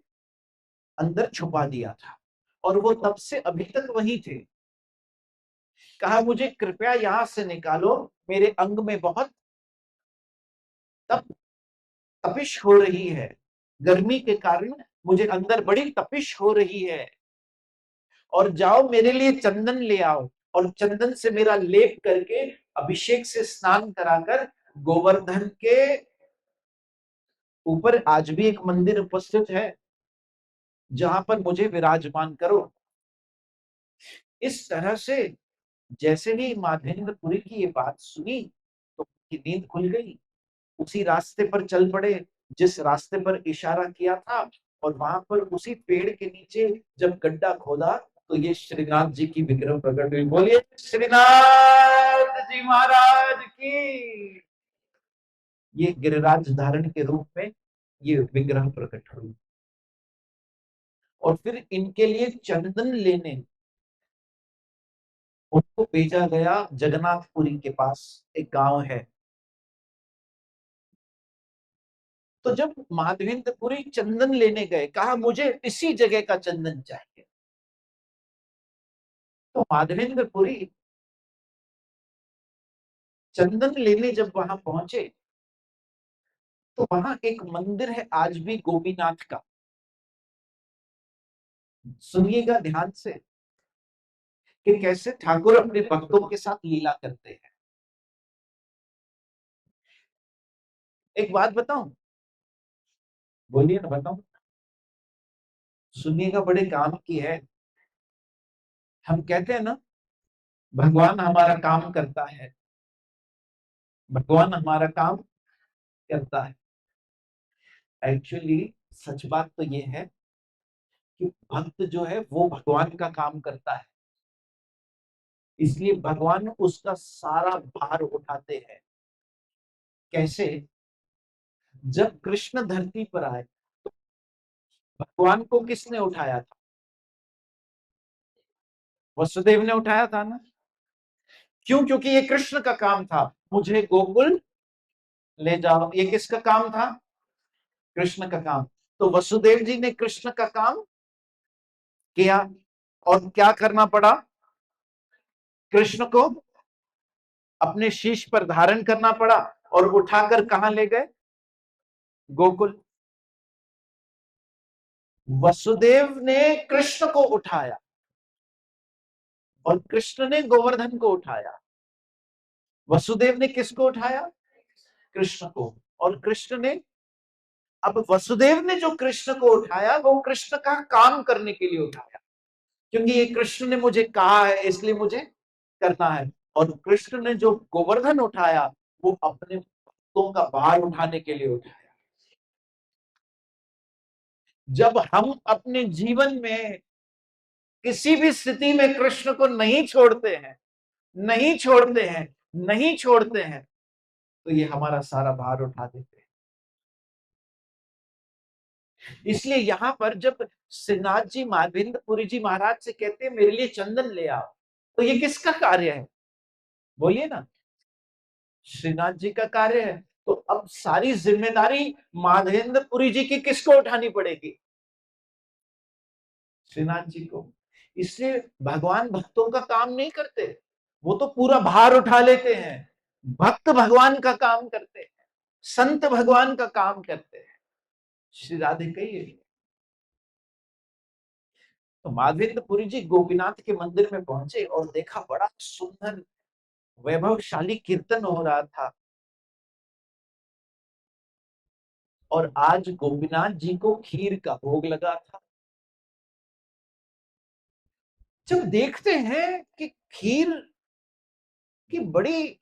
A: अंदर छुपा दिया था, और वो तब से अभी तक वही थे। कहा, मुझे कृपया यहां से निकालो, मेरे अंग में बहुत तप तपिश हो रही है, गर्मी के कारण मुझे अंदर बड़ी तपिश हो रही है, और जाओ मेरे लिए चंदन ले आओ, और चंदन से मेरा लेप करके अभिषेक से स्नान कराकर गोवर्धन के ऊपर आज भी एक मंदिर उपस्थित है, जहां पर मुझे विराजमान करो। इस तरह से जैसे ही माधवेंद्रपुरी की ये बात सुनी, तो उनकी नींद खुल गई। उसी रास्ते पर चल पड़े जिस रास्ते पर इशारा किया था, और वहां पर उसी पेड़ के नीचे जब गड्ढा खोदा, तो ये श्रीनाथ जी की विग्रह प्रकट हुई। बोलिए श्रीनाथ जी महाराज की। ये गिरिराज धारण के रूप में ये विग्रह प्रकट हुई, और फिर इनके लिए चंदन लेने उनको भेजा गया जगन्नाथपुरी के पास, एक गांव है। तो जब माधवेंद्रपुरी चंदन लेने गए, कहा मुझे इसी जगह का चंदन चाहिए। तो माधवेंद्रपुरी चंदन लेने जब वहां पहुंचे, तो वहां एक मंदिर है आज भी गोपीनाथ का। सुनिएगा ध्यान से कि कैसे ठाकुर अपने भक्तों के साथ लीला करते हैं। एक बात बताऊं? बोलिए ना, बताऊं? सुनिएगा, बड़े काम की है। हम कहते हैं ना, भगवान हमारा काम करता है, भगवान हमारा काम करता है। एक्चुअली सच बात तो ये है कि भक्त जो है वो भगवान का काम करता है, इसलिए भगवान उसका सारा भार उठाते हैं। कैसे? जब कृष्ण धरती पर आए, तो भगवान को किसने उठाया था? वसुदेव ने उठाया था ना। क्यों? क्योंकि ये कृष्ण का काम था, मुझे गोकुल ले जाओ। ये किसका काम था? कृष्ण का काम। तो वसुदेव जी ने कृष्ण का काम किया, और क्या करना पड़ा? कृष्ण को अपने शीश पर धारण करना पड़ा और उठाकर कहां ले गए? गोकुल। वसुदेव ने कृष्ण को उठाया और कृष्ण ने गोवर्धन को उठाया। वसुदेव ने किसको उठाया? कृष्ण को। और कृष्ण ने, अब वसुदेव ने जो कृष्ण को उठाया वो कृष्ण का काम करने के लिए उठाया, क्योंकि ये कृष्ण ने मुझे कहा है इसलिए मुझे करना है। और कृष्ण ने जो गोवर्धन उठाया वो अपने भक्तों का भार उठाने के लिए उठाया। जब हम अपने जीवन में किसी भी स्थिति में कृष्ण को नहीं छोड़ते हैं, नहीं छोड़ते हैं, नहीं छोड़ते हैं, तो ये हमारा सारा भार उठा देते हैं। इसलिए यहां पर जब श्रीनाथ जी माधवेंद्रपुरी जी महाराज से कहते हैं मेरे लिए चंदन ले आओ, तो ये किसका कार्य है? बोलिए ना। श्रीनाथ जी का कार्य है। तो अब सारी जिम्मेदारी माधवेंद्रपुरी जी की किसको उठानी पड़ेगी? श्रीनाथ जी को। इसलिए भगवान भक्तों का काम नहीं करते, वो तो पूरा भार उठा लेते हैं। भक्त भगवान का काम करते हैं, संत भगवान का काम करते हैं। श्री राधे कहिए। तो माधवेंद्रपुरी जी गोपीनाथ के मंदिर में पहुंचे और देखा बड़ा सुंदर वैभवशाली कीर्तन हो रहा था। और आज गोपीनाथ जी को खीर का भोग लगा था। जब देखते हैं कि खीर की बड़ी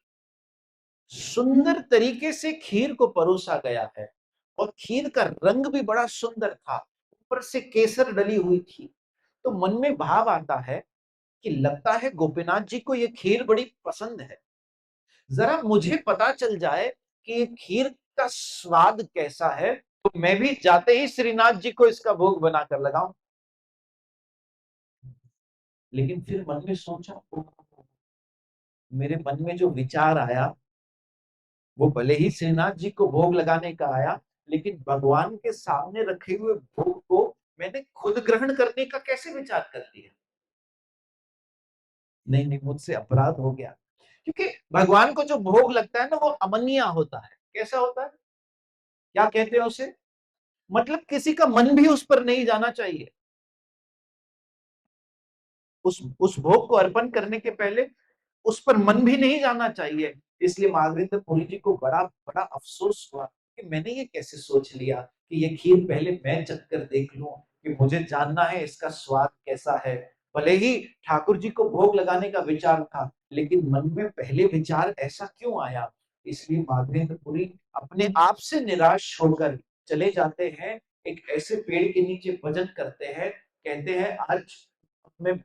A: सुंदर तरीके से खीर को परोसा गया है, और खीर का रंग भी बड़ा सुंदर था, ऊपर से केसर डली हुई थी, तो मन में भाव आता है कि लगता है गोपीनाथ जी को ये खीर बड़ी पसंद है। जरा मुझे पता चल जाए कि ये खीर का स्वाद कैसा है, तो मैं भी जाते ही श्रीनाथ जी को इसका भोग बनाकर लगाऊं। लेकिन फिर मन में सोचा, मेरे मन में जो विचार आया वो भले ही श्रीनाथ जी को भोग लगाने का आया, लेकिन भगवान के सामने रखे हुए भोग को मैंने खुद ग्रहण करने का कैसे विचार कर लिया? नहीं नहीं, मुझसे अपराध हो गया। क्योंकि भगवान को जो भोग लगता है ना वो अमनिया होता है। कैसा होता है? क्या कहते हैं उसे? मतलब किसी का मन भी उस पर नहीं जाना चाहिए। उस भोग को अर्पण करने के पहले उस पर मन भी नहीं जाना चाहिए। इसलिए माधवेंद्र पुरी जी को बड़ा बड़ा अफसोस हुआ कि मैंने ये कैसे सोच लिया कि ये खीर पहले मैं चख कर देख लूं, कि मुझे जानना है इसका स्वाद कैसा है। भले ही ठाकुर जी को भोग लगाने का विचार था, लेकिन मन में पहले विचार ऐसा क्यों आया? इसलिए माधवेंद्र पुरी अपने आप से निराश होकर चले जाते हैं, एक ऐसे पेड़ के नीचे भजन करते हैं, कहते हैं आज मैं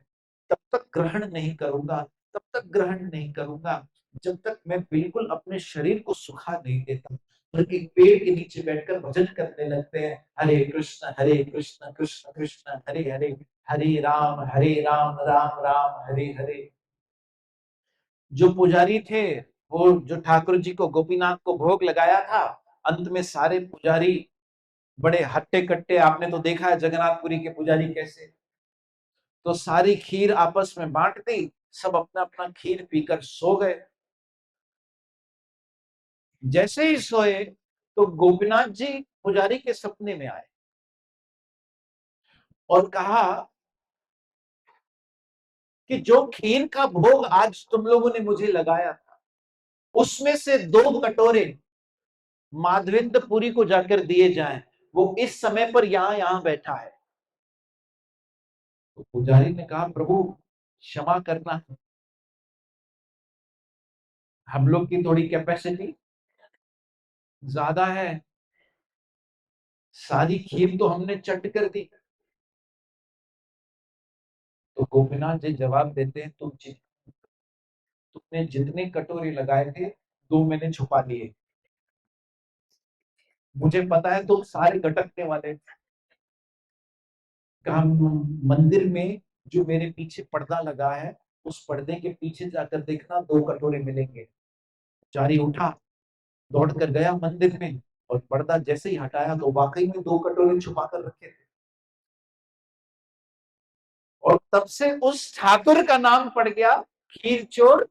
A: तब तक ग्रहण नहीं करूंगा, तब तक ग्रहण नहीं करूंगा जब तक मैं बिल्कुल अपने शरीर को सुखा नहीं देता। और एक पेड़ के नीचे बैठकर भजन करने लगते हैं, हरे कृष्ण कृष्ण कृष्ण हरे हरे, हरे राम राम राम हरे हरे। जो पुजारी थे, वो जो ठाकुर जी को गोपीनाथ को भोग लगाया था, अंत में सारे पुजारी बड़े हट्टे कट्टे, आपने तो देखा है जगन्नाथपुरी के पुजारी कैसे, तो सारी खीर आपस में बांट दी, सब अपना अपना खीर पीकर सो गए। जैसे ही सोए तो गोपीनाथ जी पुजारी के सपने में आए और कहा कि जो खीर का भोग आज तुम लोगों ने मुझे लगाया था, उसमें से 2 कटोरे माधवेंद्रपुरी को जाकर दिए जाएं, वो इस समय पर यहां यहां बैठा है। तो पुजारी ने कहा प्रभु क्षमा करना, हम लोग की थोड़ी कैपेसिटी ज्यादा है, सारी खीर तो हमने चट कर दी। तो गोपीनाथ जी जवाब देते हैं, तुमने जितने कटोरे लगाए थे 2 मैंने छुपा लिए। मुझे पता है तुम सारे गटकने वाले। कहा मंदिर में जो मेरे पीछे पर्दा लगा है, उस पर्दे के पीछे जाकर देखना 2 कटोरे मिलेंगे। पुजारी उठा, दौड़ कर गया मंदिर में, और पर्दा जैसे ही हटाया तो वाकई में 2 कटोरे छुपा कर रखे थे। और तब से उस ठाकुर का नाम पड़ गया खीर चोर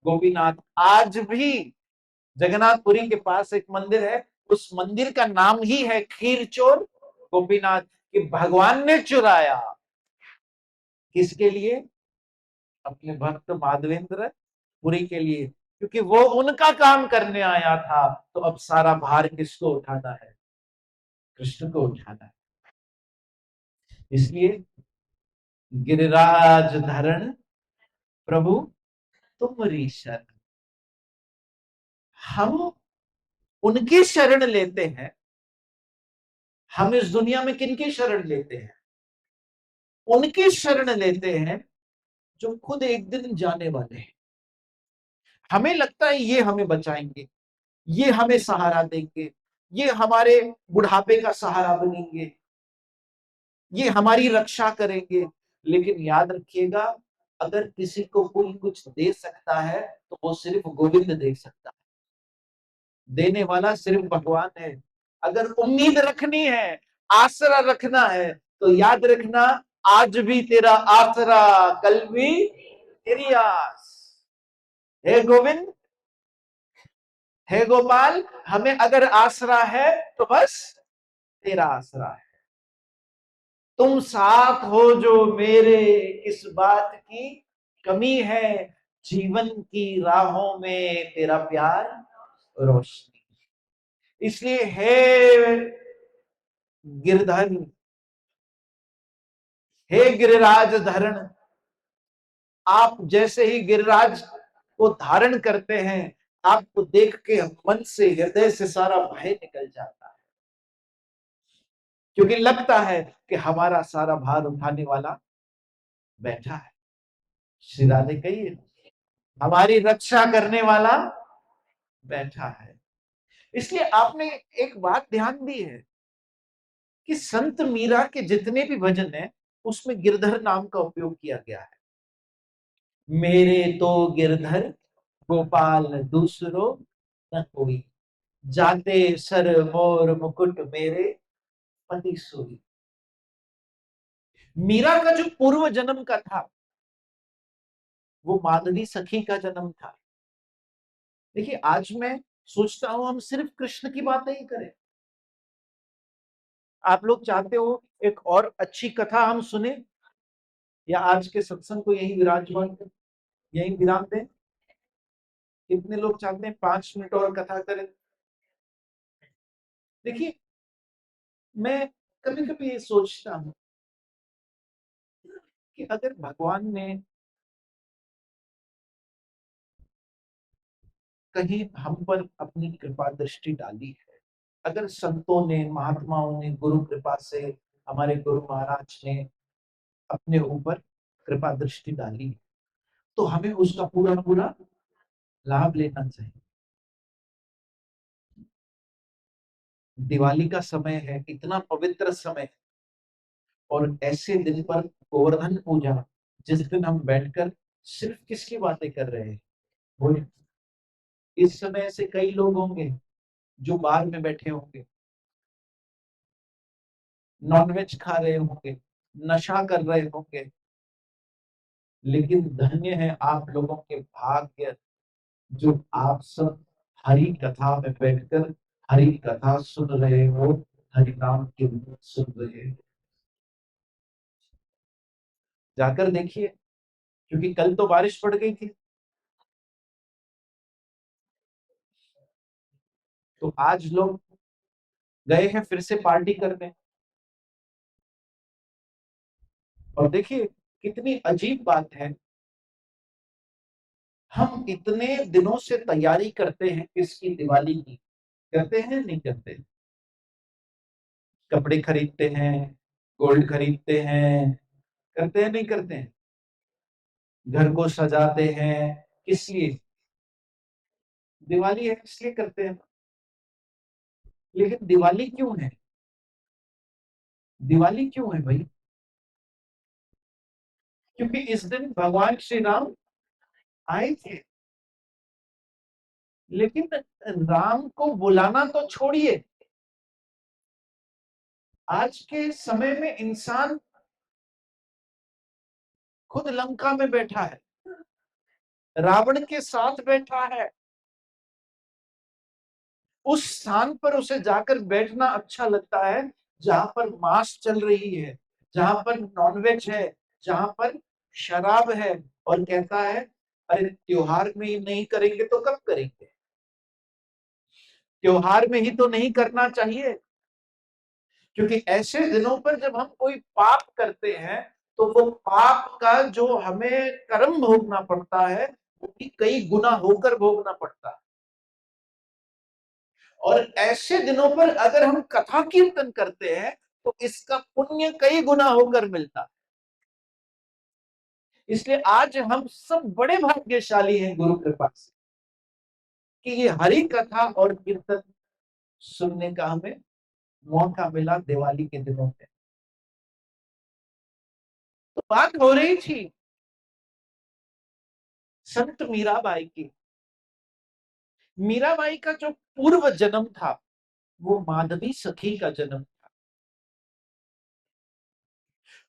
A: गोपीनाथ। आज भी जगन्नाथपुरी के पास एक मंदिर है, उस मंदिर का नाम ही है खीर चोर गोपीनाथ, कि भगवान ने चुराया। किसके लिए? अपने भक्त माधवेंद्र पुरी के लिए, क्योंकि वो उनका काम करने आया था। तो अब सारा भार किसको उठाना है? कृष्ण को उठाना है। इसलिए गिरिराज धरण प्रभु तुम्हारी शरण। हम उनकी शरण लेते हैं। हम इस दुनिया में किनकी शरण लेते हैं? उनकी शरण लेते हैं जो खुद एक दिन जाने वाले हैं। हमें लगता है ये हमें बचाएंगे, ये हमें सहारा देंगे, ये हमारे बुढ़ापे का सहारा बनेंगे, ये हमारी रक्षा करेंगे। लेकिन याद रखिएगा, अगर किसी को कोई कुछ दे सकता है तो वो सिर्फ गोविंद दे सकता है। देने वाला सिर्फ भगवान है। अगर उम्मीद रखनी है, आसरा रखना है, तो याद रखना, आज भी तेरा आसरा, कल भी तेरी आस। हे गोविंद, हे गोपाल, हमें अगर आसरा है तो बस तेरा आसरा है। तुम साथ हो जो मेरे, किस बात की कमी है, जीवन की राहों में तेरा प्यार रोशनी। इसलिए हे गिरधर, हे गिरिराज धरण, आप जैसे ही गिरिराज को धारण करते हैं, आपको देख के मन से, हृदय से सारा भय निकल जाता है। क्योंकि लगता है कि हमारा सारा भार उठाने वाला बैठा है। श्री राधे कहिए, हमारी रक्षा करने वाला बैठा है। इसलिए आपने एक बात ध्यान दी है कि संत मीरा के जितने भी भजन हैं, उसमें गिरधर नाम का उपयोग किया गया है। मेरे तो गिरधर गोपाल दूसरो न कोई, जाते सर मोर मुकुट मेरे पति सोई। मीरा का जो पूर्व जन्म का था, वो माधवी सखी का जन्म था। देखिए, आज मैं सोचता हूं हम सिर्फ कृष्ण की बातें ही करें। आप लोग चाहते हो एक और अच्छी कथा हम सुने, या आज के सत्संग को यही विराजमान, यही विराम दें? कितने लोग चाहते हैं 5 मिनट और कथा करें? देखिए, मैं कभी कभी ये सोचता हूं कि अगर भगवान ने कहीं हम पर अपनी कृपा दृष्टि डाली है, अगर संतों ने, महात्माओं ने, गुरु कृपा से, हमारे गुरु महाराज ने अपने ऊपर कृपा दृष्टि डाली, तो हमें उसका पूरा पूरा लाभ लेना चाहिए। दिवाली का समय है, इतना पवित्र समय, और ऐसे दिन पर गोवर्धन पूजा, जिस दिन हम बैठकर सिर्फ किसकी बातें कर रहे हैं? वो इस समय ऐसे कई लोग होंगे जो बार में बैठे होंगे, नॉनवेज खा रहे होंगे, नशा कर रहे होंगे, लेकिन धन्य है आप लोगों के भाग्य, जो आप सब हरि कथा में बैठकर हरि कथा सुन रहे हो, हरि नाम के रूप सुन रहे हो। जाकर देखिए, क्योंकि कल तो बारिश पड़ गई थी, तो आज लोग गए हैं फिर से पार्टी करने। और देखिए, कितनी अजीब बात है, हम इतने दिनों से तैयारी करते हैं इसकी, दिवाली की, करते हैं नहीं करते? कपड़े खरीदते हैं, गोल्ड खरीदते हैं, करते हैं नहीं करते हैं? घर को सजाते हैं, किस लिए? दिवाली है इसलिए करते हैं। लेकिन दिवाली क्यों है? दिवाली क्यों है भाई? क्योंकि इस दिन भगवान श्री राम आए थे। लेकिन राम को बुलाना तो छोड़िए, आज के समय में इंसान खुद लंका में बैठा है, रावण के साथ बैठा है, उस स्थान पर उसे जाकर बैठना अच्छा लगता है जहां पर मांस चल रही है, जहां पर नॉनवेज है, जहां पर शराब है, और कहता है अरे त्योहार में ही नहीं करेंगे तो कब करेंगे, त्योहार में ही तो नहीं करना चाहिए। क्योंकि ऐसे दिनों पर जब हम कोई पाप करते हैं तो वो पाप का जो हमें कर्म भोगना पड़ता है वो भी कई गुना होकर भोगना पड़ता है। और ऐसे दिनों पर अगर हम कथा कीर्तन करते हैं तो इसका पुण्य कई गुना होकर मिलता है। इसलिए आज हम सब बड़े भाग्यशाली हैं गुरु कृपा से कि ये हरि कथा और कीर्तन सुनने का हमें मौका मिला दिवाली के दिनों में। तो बात हो रही थी संत मीराबाई की। मीराबाई का जो पूर्व जन्म था वो माधवी सखी का जन्म था,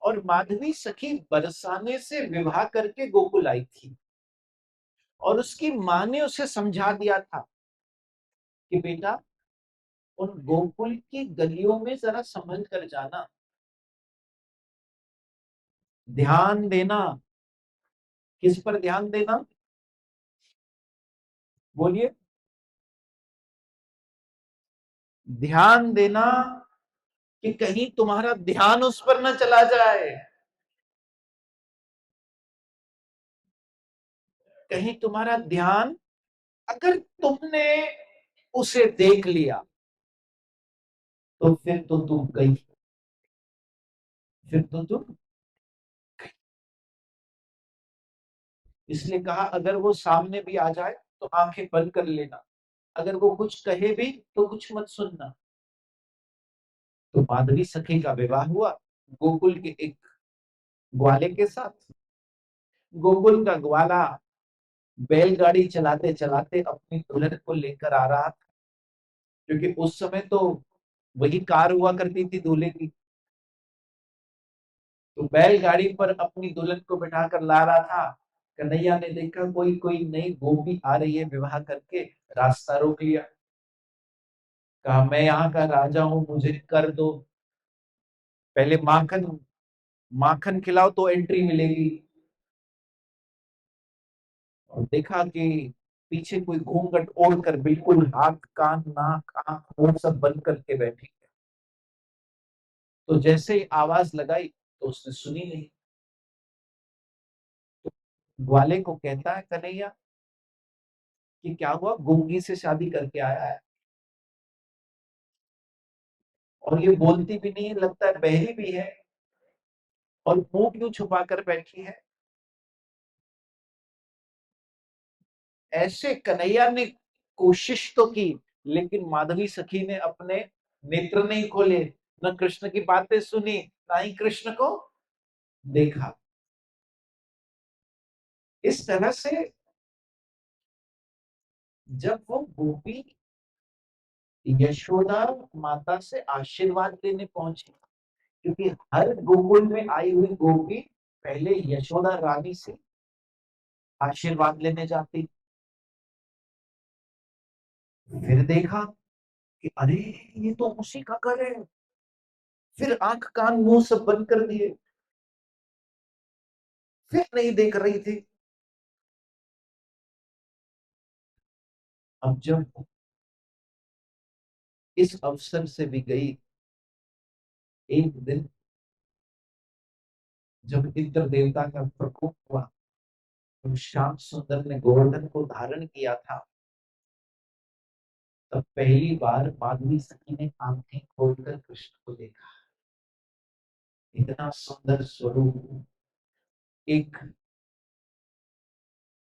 A: और माधवी सखी बरसाने से विवाह करके गोकुल आई थी, और उसकी माँ ने उसे समझा दिया था कि बेटा उन गोकुल की गलियों में जरा संभल कर जाना, ध्यान देना। किस पर ध्यान देना, बोलिए। ध्यान देना कि कहीं तुम्हारा ध्यान उस पर न चला जाए, कहीं तुम्हारा ध्यान, अगर तुमने उसे देख लिया तो फिर तो तुम गई, फिर तो तुम। इसलिए कहा अगर वो सामने भी आ जाए तो आंखें बंद कर लेना, अगर वो कुछ कहे भी तो कुछ मत सुनना। तो माधवी सखी का विवाह हुआ गोकुल के एक ग्वाले के साथ। गोकुल का ग्वाला बैलगाड़ी चलाते चलाते अपनी दुल्हन को लेकर आ रहा था, क्योंकि उस समय तो वही कार हुआ करती थी दूल्हे की। तो बैलगाड़ी पर अपनी दुल्हन को बिठा कर ला रहा था। कन्हैया ने देखा कोई कोई नई गोपी आ रही है विवाह करके, रास्ता रोक लिया। कहा मैं यहाँ का राजा हूं, मुझे कर दो, पहले माखन माखन खिलाओ तो एंट्री मिलेगी। और देखा कि पीछे कोई घूंघट ओढ़कर बिल्कुल हाथ कान नाक आंख मुंह सब बंद करके बैठी है। तो जैसे ही आवाज लगाई तो उसने सुनी नहीं। ग्वाले को कहता है कन्हैया कि क्या हुआ, गूंगी से शादी करके आया है और ये बोलती भी नहीं है, लगता है बहरी भी है, और मुंह क्यों छुपा कर बैठी है। ऐसे कन्हैया ने कोशिश तो की, लेकिन माधवी सखी ने अपने नेत्र नहीं खोले, न कृष्ण की बातें सुनी, ना ही कृष्ण को देखा। इस तरह से जब वो गोपी यशोदा माता से आशीर्वाद लेने पहुंची, क्योंकि हर गोकुल में आई हुई गोपी पहले यशोदा रानी से आशीर्वाद लेने जाती, फिर देखा कि अरे ये तो उसी का घर है, फिर आंख कान मुंह सब बंद कर दिए, फिर नहीं देख रही थी। अब जब इस अवसर से भी गई, एक दिन जब इंद्र देवता का प्रकोप हुआ, तो श्याम सुंदर ने गोवर्धन को धारण किया था, तब पहली बार माधवी सखी ने आंखें खोलकर कृष्ण को देखा। इतना सुंदर स्वरूप, एक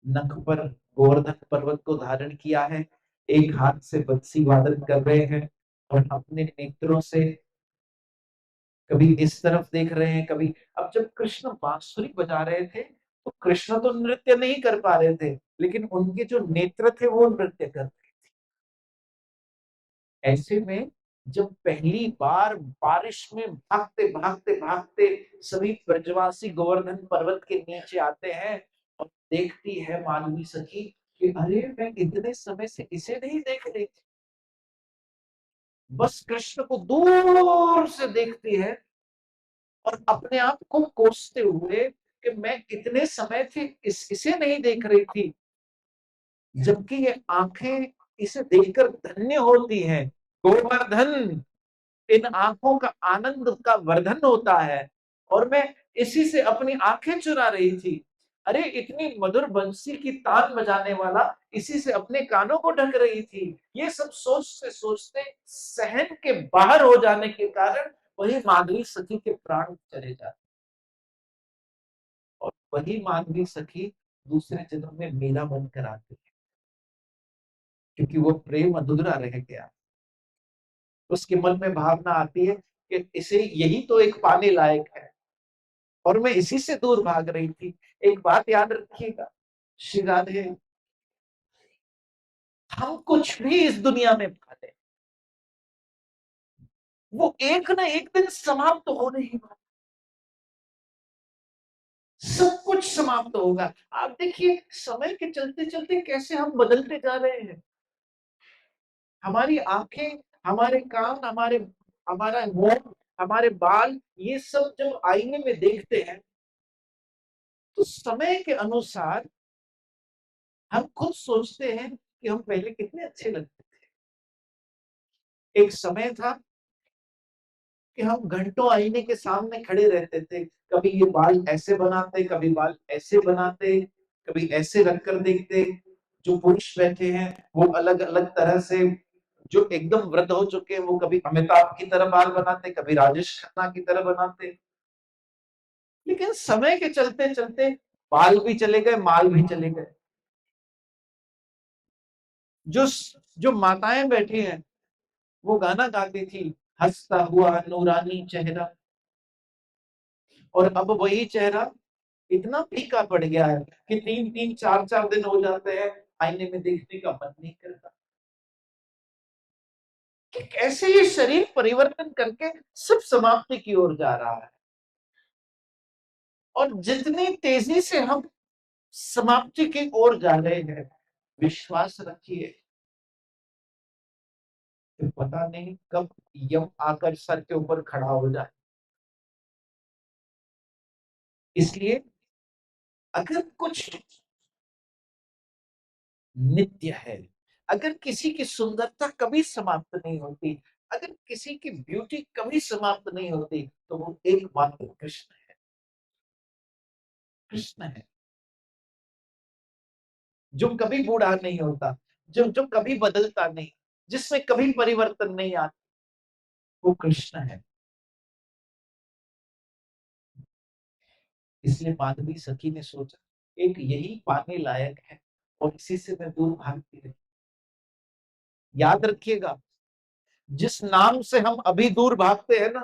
A: नख पर गोवर्धन पर्वत को धारण किया है, एक हाथ से बंसी वादन कर रहे हैं, और अपने नेत्रों से कभी इस तरफ देख रहे हैं, कभी। अब जब कृष्ण बांसुरी बजा रहे थे तो कृष्ण तो नृत्य नहीं कर पा रहे थे, लेकिन उनके जो नेत्र थे वो नृत्य कर रहे। ऐसे में जब पहली बार बारिश में भागते भागते भागते सभी ब्रजवासी गोवर्धन पर्वत के नीचे आते हैं और देखती है मानवी सखी कि अरे मैं इतने समय से इसे नहीं देख रही थी। बस कृष्ण को दूर से देखती है और अपने आप को कोसते हुए कि मैं इतने समय से इसे नहीं देख रही थी, जबकि ये आंखें इसे देखकर धन्य होती हैं। गोवर्धन, इन आंखों का आनंद का वर्धन होता है, और मैं इसी से अपनी आंखें चुरा रही थी। अरे इतनी मधुर बंसी की तान बजाने वाला इसी से अपने कानों को ढक रही थी। ये सब सोचते सोचते सहन के बाहर हो जाने के कारण वही माधुरी सखी के प्राण चले जाते, और वही माधुरी सखी दूसरे जन्म में मीरा बनकर आती है, क्योंकि वो प्रेम अधूरा रह गया। उसके मन में भावना आती है कि इसे यही तो एक पाने लायक है, और मैं इसी से दूर भाग रही थी। एक बात याद रखिएगा श्री राधे, हम कुछ भी इस दुनिया में पाले, वो एक ना एक दिन समाप्त तो होने ही वाला। सब कुछ समाप्त होगा। आप देखिए समय के चलते चलते कैसे हम बदलते जा रहे हैं। हमारी आंखें, हमारे कान, हमारा मुंह, हमारे बाल, ये सब जब आईने में देखते हैं तो समय के अनुसार हम खुद सोचते हैं कि हम पहले कितने अच्छे लगते थे। एक समय था कि हम घंटों आईने के सामने खड़े रहते थे, कभी ये बाल ऐसे बनाते, कभी बाल ऐसे बनाते, कभी ऐसे रखकर देखते। जो पुरुष बैठे हैं वो अलग अलग तरह से, जो एकदम वृद्ध हो चुके हैं वो कभी अमिताभ की तरह बाल बनाते, कभी राजेश खन्ना की तरह बनाते। लेकिन समय के चलते चलते बाल भी चले गए, माल भी चले गए। जो जो माताएं बैठी हैं वो गाना गाती थी, हंसता हुआ नूरानी चेहरा, और अब वही चेहरा इतना फीका पड़ गया है कि 3 3 4 4 दिन हो जाते हैं आईने में देखने का मन नहीं करता। कि कैसे ये शरीर परिवर्तन करके सब समाप्ति की ओर जा रहा है, और जितनी तेजी से हम समाप्ति की ओर जा रहे हैं, विश्वास रखिए कि पता नहीं कब यम आकर सर के ऊपर खड़ा हो जाए। इसलिए अगर कुछ नित्य है, अगर किसी की सुंदरता कभी समाप्त नहीं होती, अगर किसी की ब्यूटी कभी समाप्त नहीं होती, तो वो एकमात्र कृष्ण है। कृष्ण है जो कभी बूढ़ा नहीं होता, जो जो कभी बदलता नहीं, जिसमें कभी परिवर्तन नहीं आता, वो कृष्ण है। इसलिए माधवी सखी ने सोचा एक यही पाने लायक है, और इसी से मैं दूर भागती रही। याद रखिएगा, जिस नाम से हम अभी दूर भागते हैं ना,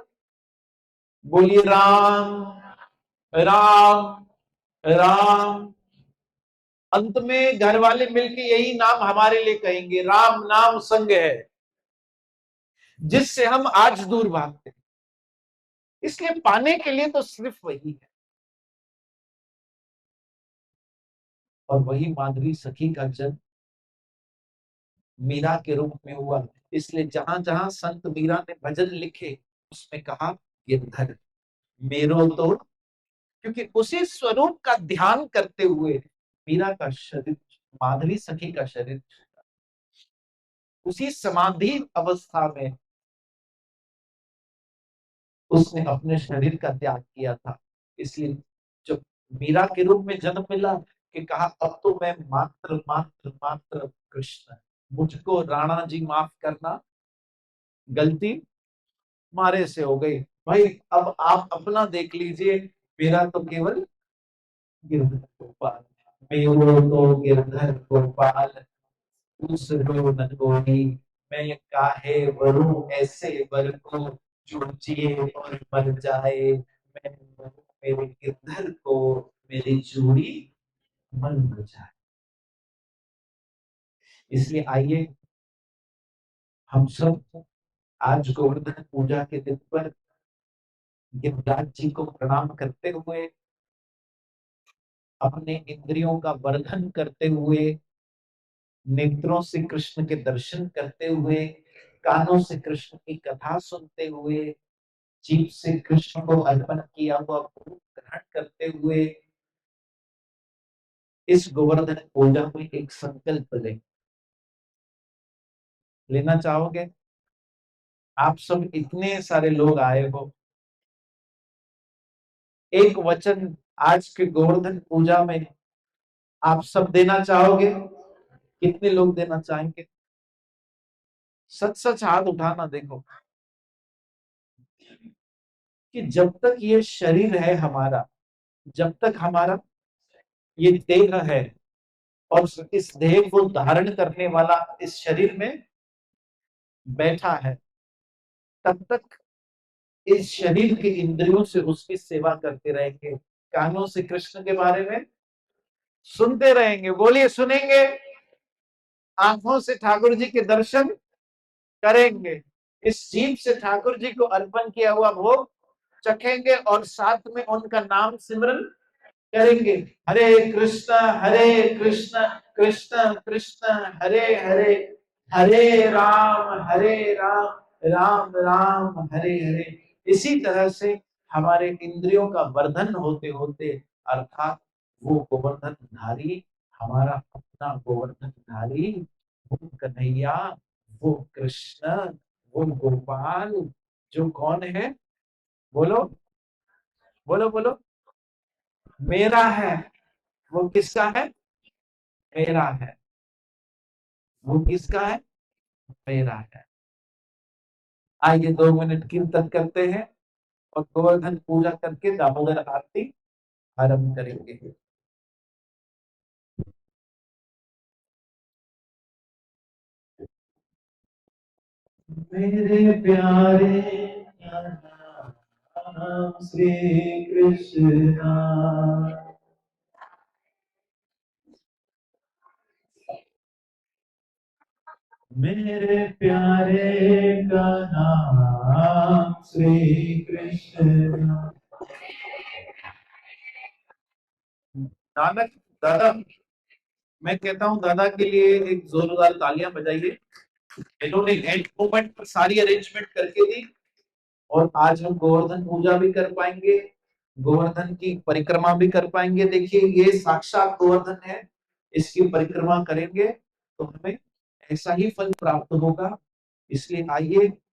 A: बोलिए राम राम राम। अंत में घर वाले मिलके यही नाम हमारे लिए कहेंगे, राम नाम संग है, जिससे हम आज दूर भागते हैं। इसलिए पाने के लिए तो सिर्फ वही है, और वही माधुरी सखी का जन्म मीरा के रूप में हुआ। इसलिए जहां जहां संत मीरा ने भजन लिखे उसमें कहा गिरधर मेरो तो, क्योंकि उसी स्वरूप का ध्यान करते हुए मीरा का शरीर, माधुरी सखी का शरीर उसी समाधि अवस्था में उसने अपने शरीर का त्याग किया था। इसलिए जब मीरा के रूप में जन्म मिला कि कहा अब तो मैं मात्र मात्र मात्र कृष्ण, मुझको राणा जी माफ करना, गलती मारे से हो गई। भाई अब आप अपना देख लीजिए, मेरा तो केवल गिरधर गोपाल, मेरो तो गिरधर गोपाल, दूसरो न कोई, मैं काहे वरू ऐसे वर को, जिए और मर जाए, मैं मेरे गिरधर को मेरी जोड़ी मन न जाए। इसलिए आइए हम सब आज गोवर्धन पूजा के दिन पर गिरिराज जी को प्रणाम करते हुए, अपने इंद्रियों का वर्धन करते हुए, नेत्रों से कृष्ण के दर्शन करते हुए, कानों से कृष्ण की कथा सुनते हुए, जीभ से कृष्ण को अर्पण किया हुआ भोग ग्रहण करते हुए, इस गोवर्धन पूजा में एक संकल्प लेना चाहोगे? आप सब इतने सारे लोग आए हो, एक वचन आज के गोवर्धन पूजा में आप सब देना चाहोगे? कितने लोग देना चाहेंगे? सच सच हाथ उठाना। देखो कि जब तक ये शरीर है हमारा, जब तक हमारा ये देह है और इस देह को धारण करने वाला इस शरीर में बैठा है, तब तक इस शरीर के इंद्रियों से उसकी सेवा करते रहेंगे, कानों से कृष्ण के बारे में सुनते रहेंगे। बोलिए सुनेंगे। आंखों से ठाकुर जी के दर्शन करेंगे, इस जीभ से ठाकुर जी को अर्पण किया हुआ भोग चखेंगे और साथ में उनका नाम सिमरन करेंगे। हरे कृष्ण कृष्ण कृष्ण हरे हरे, हरे राम राम राम हरे हरे। इसी तरह से हमारे इंद्रियों का वर्धन होते होते, अर्थात वो गोवर्धन धारी, हमारा अपना गोवर्धन धारी, वो कन्हैया, वो कृष्ण, वो गोपाल, जो कौन है? बोलो बोलो बोलो। मेरा है। वो किसका है? मेरा है। वो किसका है? मेरा है। आइए 2 मिनट कीर्तन करते हैं और गोवर्धन पूजा करके दामोदर आरती आरंभ करेंगे। मेरे प्यारे राम श्री कृष्ण, मेरे प्यारे का नाम श्री कृष्ण। नानक दादा, मैं कहता हूँ दादा के लिए एक जोरदार तालियां बजाइए। इन्होंने एंड मोमेंट पर सारी अरेंजमेंट करके दी और आज हम गोवर्धन पूजा भी कर पाएंगे, गोवर्धन की परिक्रमा भी कर पाएंगे। देखिए ये साक्षात गोवर्धन है, इसकी परिक्रमा करेंगे तो हमें ऐसा ही फल प्राप्त होगा। इसलिए आइए